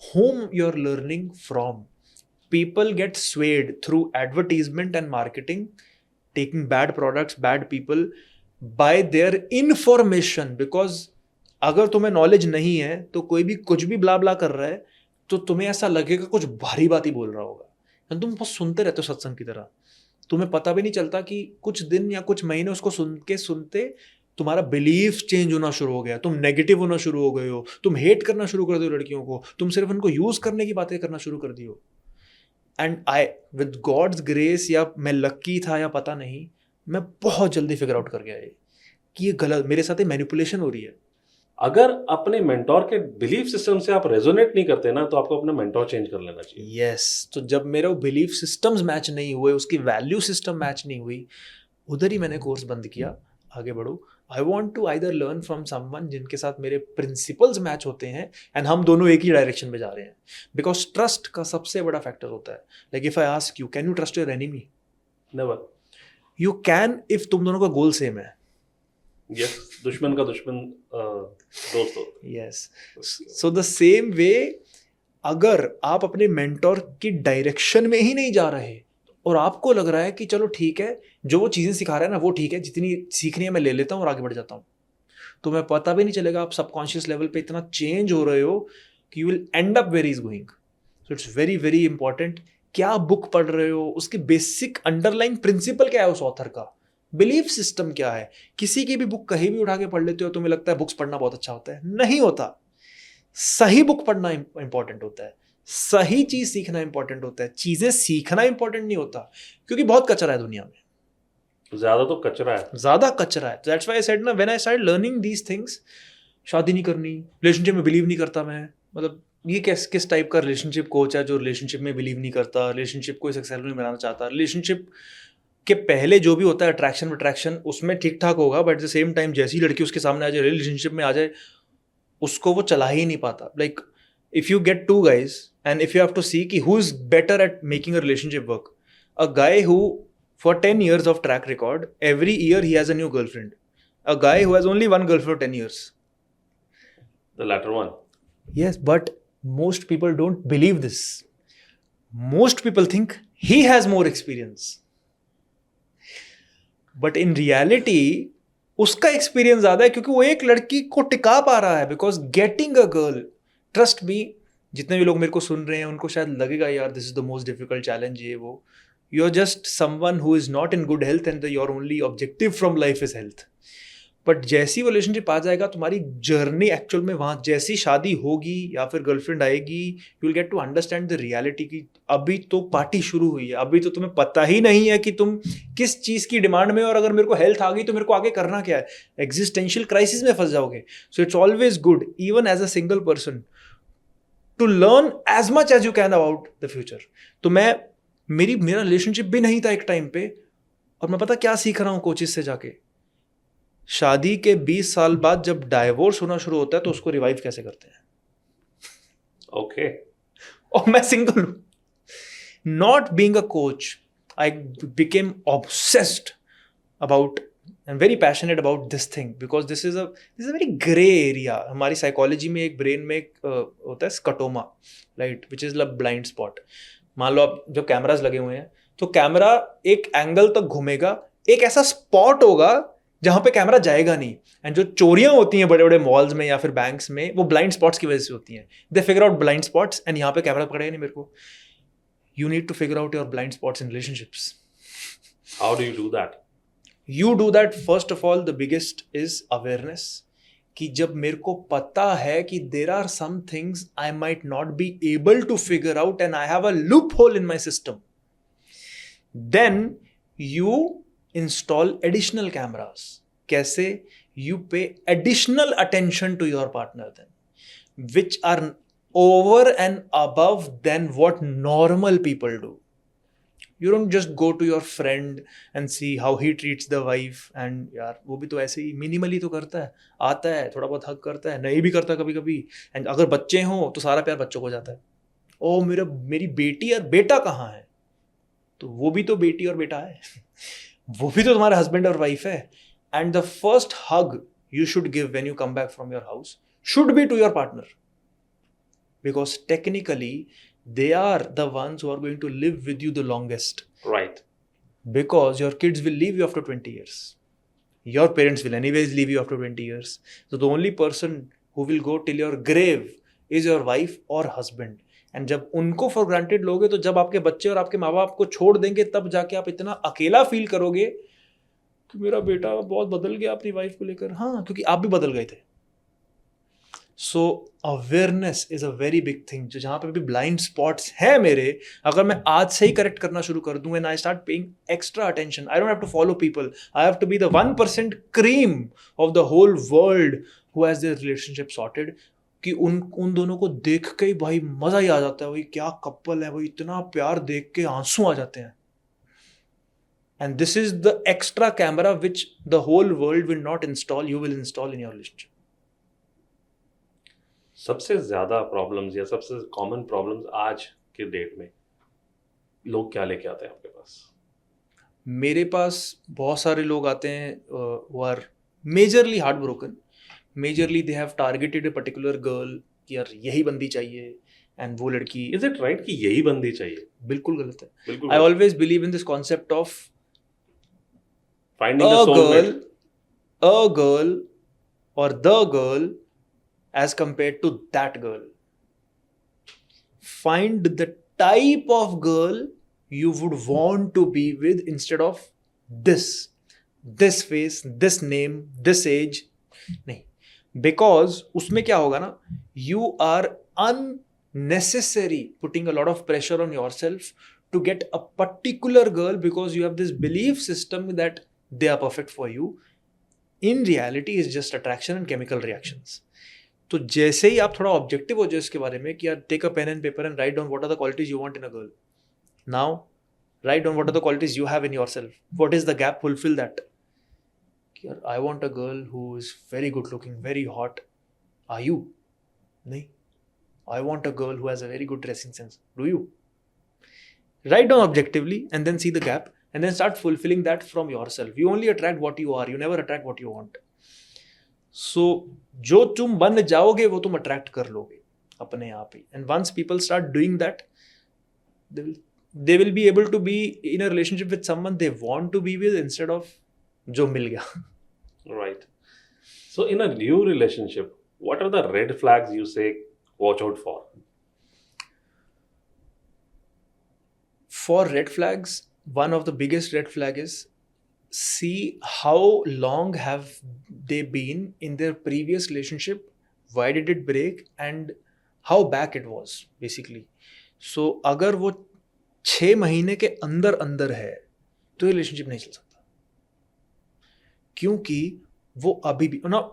whom you're learning from. People get swayed through advertisement and marketing, taking bad products, bad people by their information. Because अगर तुम्हें knowledge नहीं है तो कोई भी कुछ भी ब्ला ब्ला कर रहा है तो तुम्हें ऐसा लगेगा कुछ भारी बात ही बोल रहा होगा, और तुम बस सुनते रहते हो सत्संग की तरह. तुम्हें पता भी नहीं चलता कि कुछ दिन या कुछ महीने उसको सुनते तुम्हारा बिलीफ चेंज होना शुरू हो गया, तुम नेगेटिव होना शुरू हो गए हो, तुम हेट करना शुरू कर दो लड़कियों को, तुम सिर्फ उनको यूज करने की बातें करना शुरू कर दी हो. And I with God's grace, या मैं लक्की था या पता नहीं, मैं बहुत जल्दी फिगर आउट कर गया ये कि ये गलत, मेरे साथ मैनिपुलेशन हो रही है. अगर अपने मेंटोर के बिलीफ सिस्टम से आप रेजोनेट नहीं करते ना, तो आपको अपना मेंटोर चेंज कर लेना चाहिए. यस, तो जब मेरे बिलीफ सिस्टम्स मैच नहीं हुए, उसकी वैल्यू सिस्टम मैच नहीं हुई, उधर ही मैंने कोर्स बंद किया. आगे बढ़ो. I want to either learn from someone जिनके साथ मेरे प्रिंसिपल्स मैच होते हैं एंड हम दोनों एक ही डायरेक्शन में जा रहे हैं. बिकॉज ट्रस्ट का सबसे बड़ा फैक्टर होता है. Like if I ask you, can you trust your enemy? Never. You can if तुम दोनों का गोल सेम है. यस, दुश्मन का दुश्मन दोस्त होता है. Yes, so the same way, अगर आप अपने मेंटोर की डायरेक्शन में ही नहीं जा रहे और आपको लग रहा है कि चलो ठीक है, जो वो चीज़ें सिखा रहा है ना वो ठीक है, जितनी सीखनी है मैं ले लेता हूँ और आगे बढ़ जाता हूँ, तो मैं पता भी नहीं चलेगा आप सबकॉन्शियस लेवल पे इतना चेंज हो रहे हो कि you will end up where is going. So it's very very important. क्या बुक पढ़ रहे हो, उसकी बेसिक अंडरलाइंग प्रिंसिपल क्या है उस ऑथर का, बिलीफ सिस्टम क्या है. किसी की भी बुक कहीं भी उठा के पढ़ लेते हो, तुम्हें लगता है बुक्स पढ़ना बहुत अच्छा होता है. नहीं होता. सही बुक पढ़ना इंपॉर्टेंट होता है, सही चीज सीखना इंपॉर्टेंट होता है. चीजें सीखना इंपॉर्टेंट नहीं होता, क्योंकि बहुत कचरा है दुनिया में. ज्यादा तो कचरा है, ज्यादा कचरा है. दैट्स व्हाई आई सेड ना, when I started learning these things, शादी नहीं करनी, रिलेशनशिप में बिलीव नहीं करता मैं. मतलब ये किस टाइप का रिलेशनशिप कोच है जो रिलेशनशिप में बिलीव नहीं करता, रिलेशनशिप को सक्सेसफुल नहीं बनाना चाहता. रिलेशनशिप के पहले जो भी होता है अट्रैक्शन उसमें ठीक ठाक होगा, but at the same time जैसी लड़की उसके सामने आ जाए, रिलेशनशिप में आ जाए, उसको वो चला ही नहीं पाता. Like if you get two guys and if you have to see कि who is better at making a relationship work, a guy who for 10 years of track record, every year he has a new girlfriend. A guy who has only one girlfriend for 10 years. the latter one. Yes, but most people don't believe this. Most people think he has more experience. But in reality, उसका experience ज़्यादा है क्योंकि वो एक लड़की को टिका पा रहा है. Because getting a girl, trust me, जितने भी लोग मेरे को सुन रहे हैं उनको शायद लगेगा यार this is the most difficult challenge, ये वो. You're just someone who is not in good health and your only objective from life is health. But जैसी वो रिलेशनशिप आ जाएगा, तुम्हारी जर्नी एक्चुअल में वहाँ जैसी शादी होगी या फिर गर्लफ्रेंड आएगी, you will get to understand the reality की अभी तो पार्टी शुरू हुई है, अभी तो तुम्हें पता ही नहीं है कि तुम किस चीज़ की डिमांड में, और अगर मेरे को हेल्थ आ गई तो मेरे को आगे करना क्या है. एग्जिस्टेंशियल क्राइसिस में फंस जाओगे. So it's always good even as a single person to learn as much as you can about the future. तो मेरा रिलेशनशिप भी नहीं था एक टाइम पे, और मैं पता क्या सीख रहा हूँ कोचिस से जाके, शादी के 20 साल बाद जब डाइवोर्स होना शुरू होता है तो उसको रिवाइव कैसे करते हैं. ओके. और मैं सिंगल हूँ. Not being a coach, I became obsessed about and very passionate about this thing, because this is a very grey area. हमारी साइकोलॉजी में एक ब्रेन में एक होता है scotoma, right, which is the blind spot. मान लो आप जब कैमरास लगे हुए हैं तो कैमरा एक एंगल तक घूमेगा, एक ऐसा स्पॉट होगा जहां पे कैमरा जाएगा नहीं. एंड जो चोरियां होती हैं बड़े बड़े मॉल्स में या फिर बैंक्स में, वो ब्लाइंड स्पॉट्स की वजह से होती हैं. They figure out blind spots and यहाँ पे कैमरा पकड़ेगा नहीं मेरे को. You need to figure out your blind spots in relationships. How do you do that? You do that first of all, the biggest is awareness. कि जब मेरे को पता है कि there are some things I might not be able to figure out and I have a loophole in my system, then you install additional cameras. कैसे? You pay additional attention to your partner then, which are over and above than what normal people do. You don't just go to your friend and see how he treats the wife and यार वो भी तो ऐसे ही minimally तो करता है, आता है थोड़ा बहुत हक करता है, नहीं भी करता कभी कभी. एंड अगर बच्चे हों तो सारा प्यार बच्चों को जाता है. ओ मेरी बेटी और बेटा कहाँ है, तो वो भी तो बेटी और बेटा है, वो भी तो तुम्हारे हस्बैंड और वाइफ है. And the first hug you should give when you come back from your house should be to your partner, because technically they are the ones who are going to live with you the longest, Right. because your kids will leave you after 20 years, your parents will anyways leave you after 20 years, so the only person who will go till your grave is your wife or husband. And जब उनको for granted लोगे तो जब आपके बच्चे और आपके माँ बाप को छोड़ देंगे तब जाके आप इतना अकेला फील करोगे कि मेरा बेटा बहुत बदल गया अपनी वाइफ को लेकर. हाँ, क्योंकि आप भी बदल गए थे. So awareness is a very big thing. जो जहाँ पे भी ब्लाइंड स्पॉट्स हैं मेरे, अगर मैं आज से ही करेक्ट करना शुरू कर दूं, and I start paying extra attention, I don't have to follow people, I have to be the 1% cream of the whole world who has their relationship sorted, कि उन दोनों को देख के ही भाई मजा ही आ जाता है. भाई क्या कपल है, भाई इतना प्यार देख के आंसू आ जाते हैं. And this is the extra camera which the whole world will not install, you will install in your relationship. सबसे ज्यादा प्रॉब्लम्स या सबसे कॉमन प्रॉब्लम्स आज के डेट में लोग क्या लेके आते हैं आपके पास? मेरे पास बहुत सारे लोग आते हैं who are majorly heartbroken, majorly they have targeted a particular girl कि यार यही बंदी चाहिए, and वो लड़की. इज इट राइट कि यही बंदी चाहिए? बिल्कुल गलत है. बिल्कुल I always believe in this concept of finding a soulmate. a girl or the girl as compared to that girl. Find the type of girl you would want to be with instead of this face, this name, this age. नहीं, because उसमें क्या होगा ना, you are unnecessary putting a lot of pressure on yourself to get a particular girl because you have this belief system that they are perfect for you. In reality is just attraction and chemical reactions. तो जैसे ही आप थोड़ा objective हो जाए इसके बारे में कि यार take a pen and paper and write down what are the qualities you want in a girl. Now write down what are the qualities you have in yourself. What is the gap, fulfil that. यार I want a girl who is very good looking, very hot. Are you? नहीं. I want a girl who has a very good dressing sense. Do you? Write down objectively and then see the gap and then start fulfilling that from yourself. You only attract what you are, you never attract what you want. So जो तुम बन जाओगे वो तुम attract कर लोगे अपने आप ही. And once people start doing that, they will be able to be in a relationship with someone they want to be with instead of जो मिल गया. Right. So in a new relationship, what are the red flags you say watch out for? For red flags, one of the biggest red flag is see how long have they been in their previous relationship, why did it break and how back it was basically. So अगर वो 6 महीने के अंदर अंदर है तो relationship नहीं चल सकता, क्योंकि वो अभी भी ना.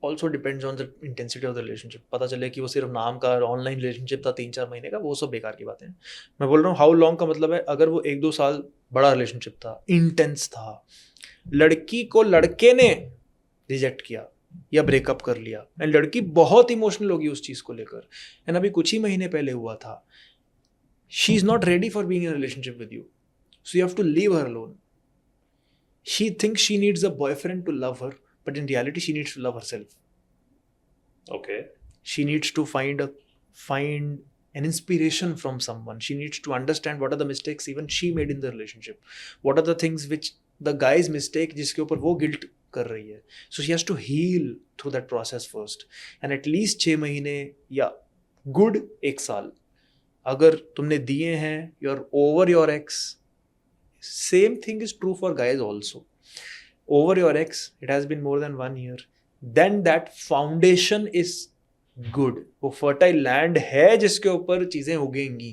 Also depends on the intensity of the relationship. पता चले कि वो सिर्फ नाम का ऑनलाइन रिलेशनशिप था 3-4 महीने का, वो सब बेकार की बातें हैं. मैं बोल रहा हूँ हाउ लॉन्ग का मतलब है अगर वो 1-2 साल बड़ा रिलेशनशिप था, इंटेंस था, लड़की को लड़के ने रिजेक्ट किया या ब्रेकअप कर लिया एंड लड़की बहुत इमोशनल होगी उस चीज़ को लेकर, एंड अभी कुछ ही महीने पहले हुआ था, she is not ready for being in relationship with you, so you have to leave her alone. She thinks she needs a boyfriend to love her, but in reality she needs to love herself. Okay. She needs to find an inspiration from someone. She needs to understand what are the mistakes even she made in the relationship, what are the things which the guy's mistake जिसके ऊपर वो guilt कर रही है. So she has to heal through that process first, and at least 6 महीने या good 1 साल अगर तुमने दिए हैं, you're over your ex. Same thing is true for guys also. Over your ex, it has been more than 1 year, then that foundation is good. वो fertile land है जिसके ऊपर चीज़ें उगेंगी.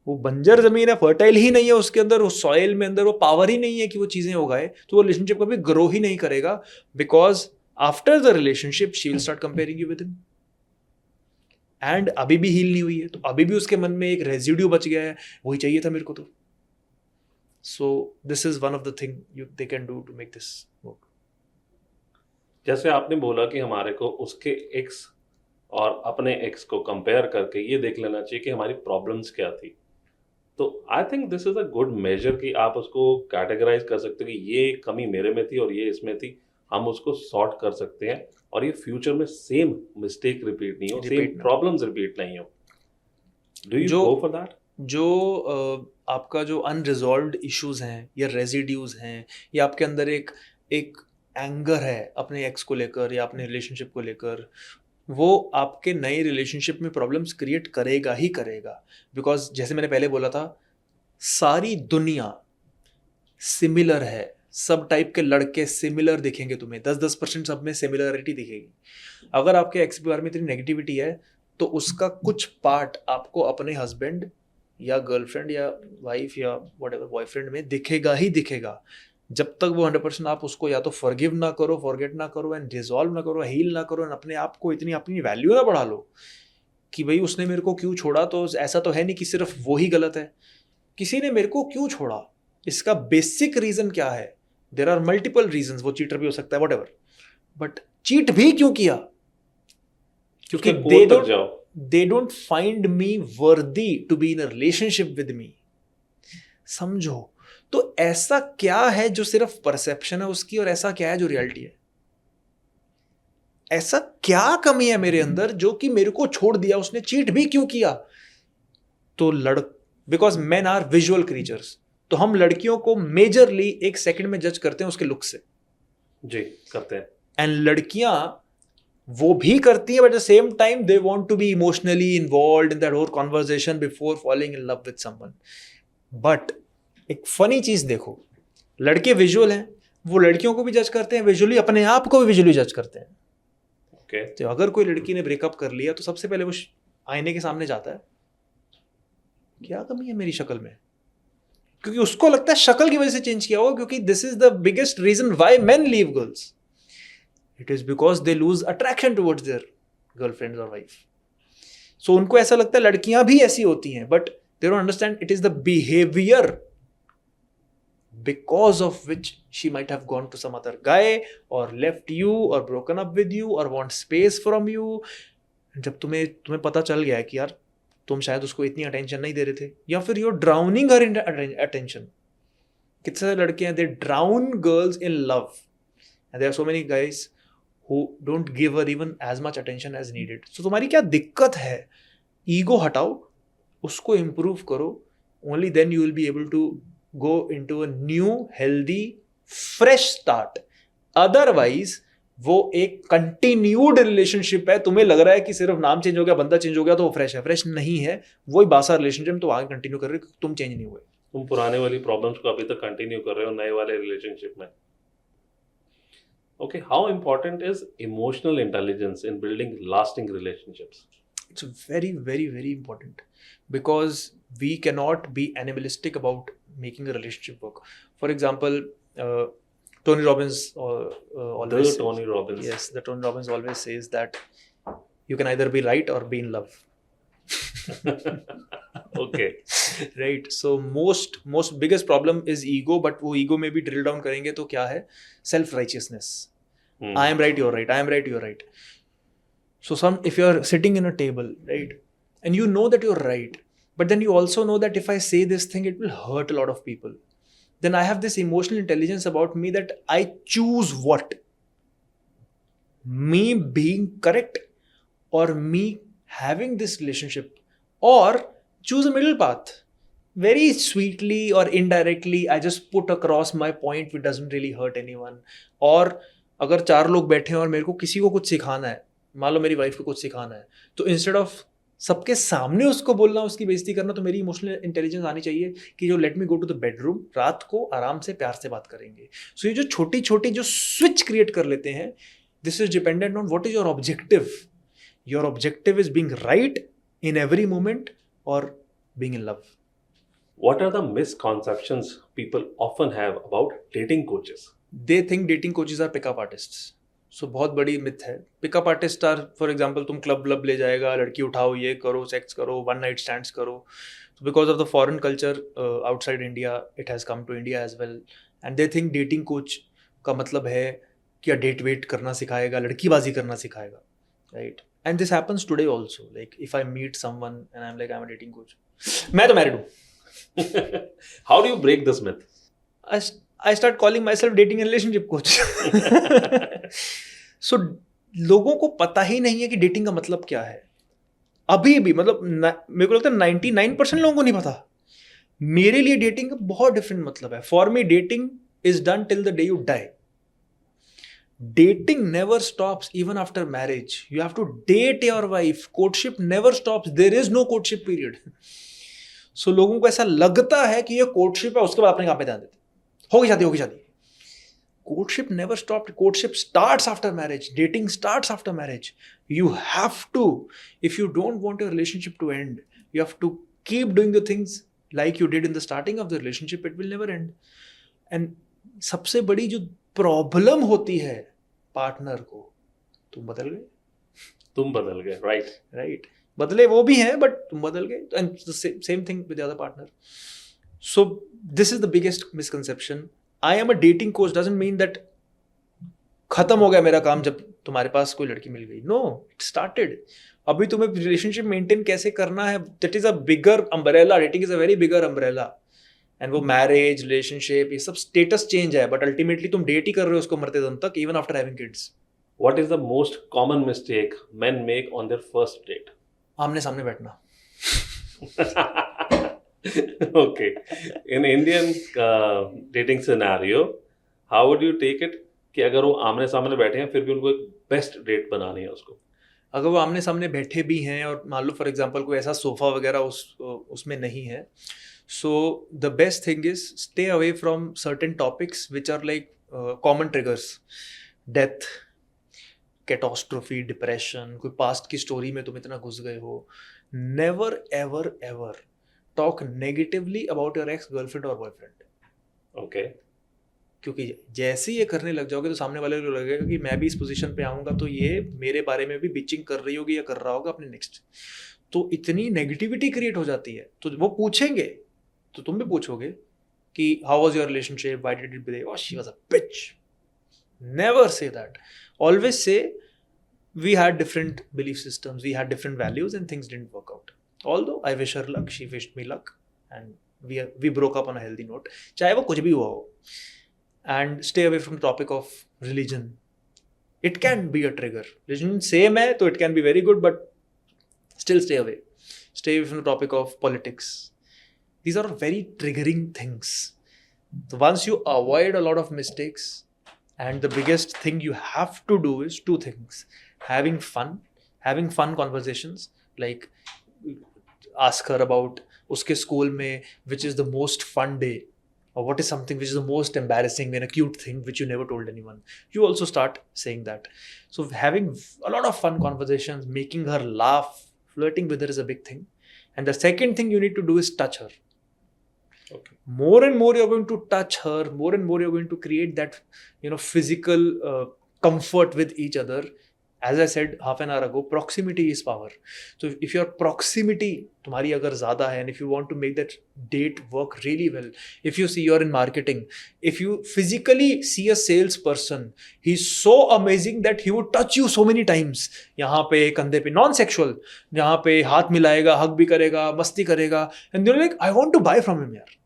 वो बंजर ज़मीन है, fertile ही नहीं है उसके अंदर, वो soil में अंदर वो power ही नहीं है कि वो चीज़ें उगाए, तो वो relationship कभी grow ही नहीं करेगा, because after the relationship she will start comparing you with him. And अभी भी heal नहीं हुई है, तो अभी भी उसके मन में एक residue बच गया है, वही चाहिए था मेरे को तो. So this is one of the thing they can do to make this work. जैसे आपने बोला कि हमारे को उसके एक्स और अपने एक्स को कंपेयर करके ये देख लेना चाहिए कि हमारी प्रॉब्लम्स क्या थी. तो I think this is a good measure कि आप उसको कैटेगराइज कर सकते हो कि ये कमी मेरे में थी और ये इसमें थी, हम उसको सॉर्ट कर सकते हैं और ये फ्यूचर में सेम मिस्टेक रिपीट नहीं हो, सेम रिपीट ना हो। प्रॉब्लम्स रिपीट नहीं हो. डू यू जो गो फॉर दैट? जो आपका जो अनरिजॉल्व्ड इश्यूज हैं या रेजिड्यूज हैं या आपके अंदर एक एक एंगर है अपने एक्स को लेकर या अपने रिलेशनशिप को लेकर, वो आपके नए रिलेशनशिप में प्रॉब्लम्स क्रिएट करेगा ही करेगा. बिकॉज जैसे मैंने पहले बोला था, सारी दुनिया सिमिलर है. सब टाइप के लड़के सिमिलर दिखेंगे तुम्हें, 10-10% सब में सिमिलरिटी दिखेगी. अगर आपके एक्स के बारे में इतनी नेगेटिविटी है तो उसका कुछ पार्ट आपको अपने हस्बैंड या गर्लफ्रेंड या वाइफ या व्हाटएवर बॉयफ्रेंड में दिखेगा ही दिखेगा. जब तक वो 100% आप उसको या तो फॉरगिव ना करो, फॉरगेट ना करो एंड रिजॉल्व ना करो, हील ना करो, एंड अपने आप को इतनी अपनी वैल्यू ना बढ़ा लो कि भाई उसने मेरे को क्यों छोड़ा. तो ऐसा तो है नहीं कि सिर्फ वो ही गलत है, किसी ने मेरे को क्यों छोड़ा, इसका बेसिक रीजन क्या है. There are multiple reasons. वो चीटर भी हो सकता है व्हाटएवर, बट चीट भी क्यों किया? क्योंकि they don't find me worthy to be in a relationship with me. समझो. तो ऐसा क्या है जो सिर्फ परसेप्शन है उसकी, और ऐसा क्या है जो रियलिटी है? ऐसा क्या कमी है मेरे अंदर जो कि मेरे को छोड़ दिया उसने, चीट भी क्यों किया? तो because men are visual creatures, तो हम लड़कियों को मेजरली एक सेकंड में जज करते हैं उसके लुक से. जी करते हैं. एंड लड़कियां वो भी करती है, but at the same time they want to be emotionally involved in that whole conversation before falling in love with someone. But एक फनी चीज देखो, लड़के विजुअल हैं, वो लड़कियों को भी जज करते हैं विजुअली, अपने आप को भी विजुअली जज करते हैं. ओके. तो अगर कोई लड़की ने ब्रेकअप कर लिया तो सबसे पहले वो आईने के सामने जाता है, क्या कमी है मेरी शक्ल में? क्योंकि उसको लगता है शक्ल की वजह से चेंज किया होगा, क्योंकि this is the biggest reason why men leave girls. It is because they lose attraction towards their girlfriends or wife. So उनको ऐसा लगता है लड़कियां भी ऐसी होती हैं, but they don't understand it is the behavior because of which she might have gone to some other guy or left you or broken up with you or want space from you. जब तुम्हें पता चल गया है कि यार तुम शायद उसको इतनी अटेंशन नहीं दे रहे थे, या फिर you're drowning her in attention. कितने सारे लड़के हैं, they drown girls in love, and there are so many guys who don't give her even as much attention as needed. So तुम्हारी क्या दिक्कत है? ईगो हटाओ, उसको इम्प्रूव करो. Only then you will be able to go into a new, healthy, fresh start. Otherwise वो एक continued relationship है. तुम्हें लग रहा है कि सिर्फ नाम चेंज हो गया, बंदा चेंज हो गया तो वो फ्रेश है. फ्रेश नहीं है, वही बासा रिलेशनशिप तो आगे कंटिन्यू कर रहे हो, तुम चेंज नहीं हुए. तुम पुराने वाली प्रॉब्लम्स को अभी तक कंटिन्यू कर रहे हो नए वाले रिलेशनशिप में. Okay, how important is emotional intelligence in building lasting relationships? It's very, very, very important, because we cannot be animalistic about making a relationship work. For example, Tony Robbins always says, Tony Robbins. yes, the Tony Robbins always says that you can either be right or be in love. Okay. Right. So most biggest problem is ego, but वो ego में भी drill down करेंगे तो क्या है? Self righteousness. I am right, you're right. I am right, you're right. So if you're sitting in a table, right, and you know that you're right, but then you also know that if I say this thing, it will hurt a lot of people. Then I have this emotional intelligence about me that I choose what? Me being correct, or me having this relationship, or choose a middle path. Very sweetly or indirectly, I just put across my point which doesn't really hurt anyone. Or अगर 4 लोग बैठे हैं और मेरे को किसी को कुछ सिखाना है, मान लो मेरी वाइफ को कुछ सिखाना है, तो इंस्टेड ऑफ सबके सामने उसको बोलना, उसकी बेइज्जती करना, तो मेरी इमोशनल इंटेलिजेंस आनी चाहिए कि जो let me go to the bedroom, रात को आराम से प्यार से बात करेंगे. सो ये जो छोटी छोटी जो स्विच क्रिएट कर लेते हैं, this is dependent on what is your objective. Your objective is being right in every moment or being in love. What are the misconceptions people often have about dating coaches? They think dating coaches are pickup artists. So बहुत बड़ी myth है. Pickup artists are, for example, तुम club ले जाएगा, लड़की उठाओ, ये करो, सेक्स करो, one night stands करो. So because of the foreign culture outside India, it has come to India as well. And they think dating coach का मतलब है कि डेट वेट करना सिखाएगा, लड़कीबाजी करना सिखाएगा, right? And this happens today also. Like if I meet someone and I'm like, I'm a dating coach. मैं तो married हूँ. How do you break this myth? I start calling myself dating and relationship coach. So लोगों को पता ही नहीं है कि dating का मतलब क्या है अभी भी, मतलब मेरे को लगता है 99% लोगों को नहीं पता. मेरे लिए डेटिंग का बहुत डिफरेंट मतलब है. For me dating is done till the day you die. Dating never stops even after marriage. You have to date your wife. Courtship never stops. There is no courtship period. So लोगों को ऐसा लगता है कि ये courtship है, उसके बाद अपने काम पे ध्यान देते. होगी शादी. Courtship never stopped. Courtship starts after marriage. Dating starts after marriage. You have to, if you don't want your relationship to end, you have to keep doing the things like you did in the starting of the relationship. It will never end. And सबसे बड़ी जो problem होती है partner को, तुम बदल गए, right, बदले वो भी हैं बट तुम बदल गए. And same thing with the other partner. So this is the biggest misconception. I am a dating coach doesn't mean that खत्म हो गया मेरा काम जब तुम्हारे पास कोई लड़की मिल गई. No, it started. अभी तुम्हें रिलेशनशिप मेंटेन कैसे करना है, that is a bigger umbrella. Dating is a very bigger umbrella. And वो मैरिज, रिलेशनशिप, ये सब स्टेटस चेंज है, बट अल्टीमेटली तुम डेट ही कर रहे हो उसको मरते दम तक, even after having kids. What is the most common mistake men make on their first date? आमने सामने बैठना. Okay. In Indian dating scenario, how would you take it कि अगर वो आमने सामने बैठे हैं फिर भी उनको एक बेस्ट डेट बनानी है उसको? अगर वो आमने सामने बैठे भी हैं और मान लो फॉर एग्जांपल कोई ऐसा सोफा वगैरह उसमें नहीं है, so the best thing is stay away from certain topics which are like common triggers. Death, catastrophe, depression, कोई पास्ट की स्टोरी में तुम इतना घुस गए हो. Never ever ever talk negatively about your ex girlfriend और बॉयफ्रेंड. ओके. क्योंकि जैसे ही ये करने लग जाओगे तो सामने वाले को लगेगा कि मैं भी इस पोजीशन पे आऊँगा तो ये मेरे बारे में भी बिचिंग कर रही होगी या कर रहा होगा अपने नेक्स्ट. तो इतनी नेगेटिविटी क्रिएट हो जाती है. तो वो पूछेंगे तो तुम भी पूछोगे कि how was your relationship, why did it break, oh she was a bitch. Never say that. Always say we had different belief systems, we had different values, and things didn't work out. Although I wish her luck, she wished me luck, and we broke up on a healthy note. चाहे वो कुछ भी हुआ हो. And stay away from the topic of religion. It can be a trigger. Religion same है तो it can be very good, but still stay away. Stay away from the topic of politics. These are very triggering things. So once you avoid a lot of mistakes, and the biggest thing you have to do is two things: having fun conversations, like ask her about uske school mein which is the most fun day, or what is something which is the most embarrassing and a cute thing which you never told anyone. You also start saying that. So having a lot of fun conversations, making her laugh, flirting with her is a big thing. And the second thing you need to do is touch her. Okay. More and more you're going to touch her, more and more you're going to create that physical comfort with each other. As I said half an hour ago, proximity is power. So if your proximity तुम्हारी अगर ज़्यादा है, and if you want to make that date work really well, if you see you're in marketing, if you physically see a salesperson, he's so amazing that he would touch you so many times. यहाँ पे कंधे पे non-sexual, यहाँ पे हाथ मिलाएगा, hug भी करेगा, मस्ती करेगा, and you're like, I want to buy from him यार.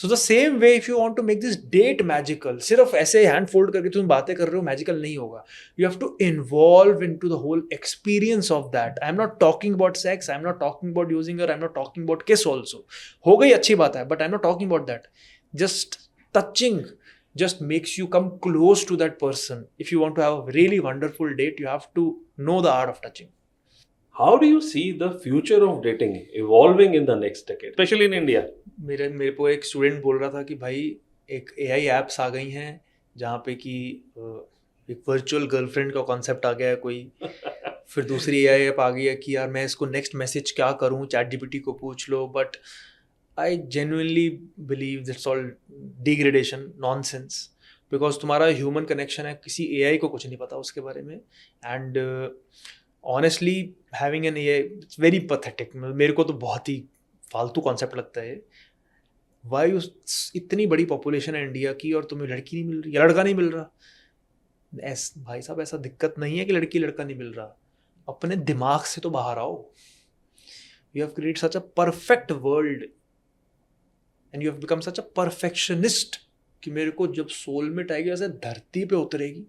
So the same way, if you want to make this date magical, सिर्फ ऐसे हैंड फोल्ड करके तुम बातें कर रहे हो, मैजिकल नहीं होगा. You have to involve into the whole experience of that. I'm not talking about sex, I'm not talking about using her, I'm not talking about kiss also. हो गई अच्छी बात है, but I'm not talking about that. Just touching just makes you come close to that person. If you want to have a really wonderful date, you have to know the art of touching. How do you see the future of dating evolving in the next decade, especially in India? मेरे को एक student बोल रहा था कि भाई एक AI apps आ गई हैं जहाँ पे कि एक वर्चुअल गर्लफ्रेंड का कॉन्सेप्ट आ गया है कोई. फिर दूसरी AI ऐप आ गई है कि यार मैं इसको नेक्स्ट मैसेज क्या करूँ, ChatGPT को पूछ लो. But I genuinely believe that's all degradation, nonsense. Because तुम्हारा ह्यूमन कनेक्शन है, किसी AI को कुछ नहीं पता उसके बारे में. And honestly having an AI, it's very pathetic. मेरे को तो बहुत ही फालतू कॉन्सेप्ट लगता है. वाई इतनी बड़ी पॉपुलेशन है इंडिया की और तुम्हें लड़की नहीं मिल रही या लड़का नहीं मिल रहा. भाई साहब ऐसा दिक्कत नहीं है कि लड़की लड़का नहीं मिल रहा. अपने दिमाग से तो बाहर आओ. You have created such a perfect world and you have become such a perfectionist कि मेरे को जब सोलमेट आएगी ऐसे धरती पे उतरेगी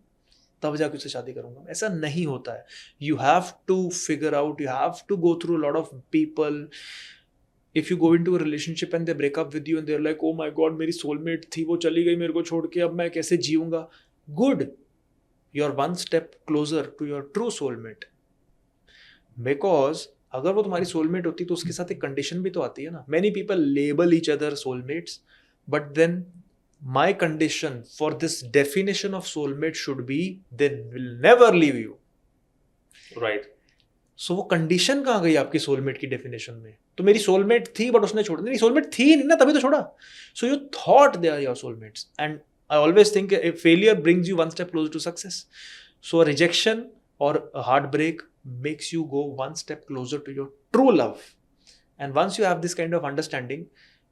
तब जाके उससे शादी करूंगा. ऐसा नहीं होता है. You have to figure out, you have to go through lot of people. If you go into a relationship and they break up with you and they're like, oh my god, मेरी soulmate थी, वो चली गई मेरे को छोड़ के, अब मैं कैसे जीऊंगा? Good, you're one step closer to your true soulmate. Because अगर वो तुम्हारी soulmate होती तो उसके साथ एक condition भी तो आती है ना. Many people label each other soulmates, but then my condition for this definition of soulmate should be they will never leave you. Right. सो वो कंडीशन कहाँ गई आपकी सोलमेट की डेफिनेशन में? तो मेरी सोलमेट थी बट उसने छोड़ दी. नहीं, सोलमेट थी नहीं ना, तभी तो छोड़ा. So you thought they are your soulmates. And I always think failure brings you one step close to success. So a rejection और a heart break makes you go one step closer to your true love. And once you have this kind of understanding,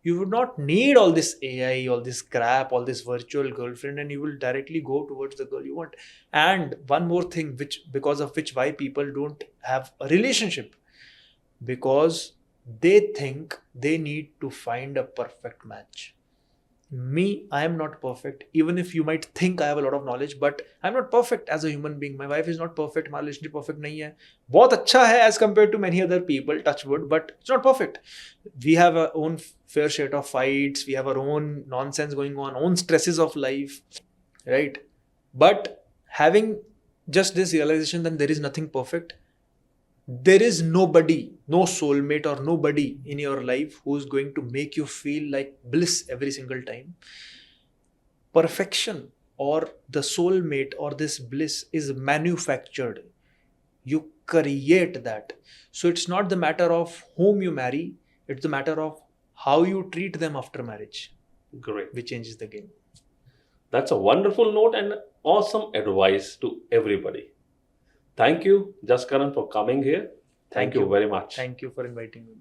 you would not need all this AI, all this crap, all this virtual girlfriend, and you will directly go towards the girl you want. And one more thing, which because of which why people don't have a relationship, because they think they need to find a perfect match. Me, I am not perfect. Even if you might think I have a lot of knowledge, but I'm not perfect as a human being. My wife is not perfect. My relationship perfect नहीं है. बहुत अच्छा है as compared to many other people, touch wood, but it's not perfect. We have our own fair share of fights. We have our own nonsense going on, own stresses of life, right? But having just this realization that there is nothing perfect, there is nobody, no soulmate or nobody in your life who is going to make you feel like bliss every single time. Perfection or the soulmate or this bliss is manufactured. You create that. So it's not the matter of whom you marry, it's the matter of how you treat them after marriage. Great. Which changes the game. That's a wonderful note and awesome advice to everybody. Thank you, Jaskaran, for coming here. Thank you very much. Thank you for inviting me.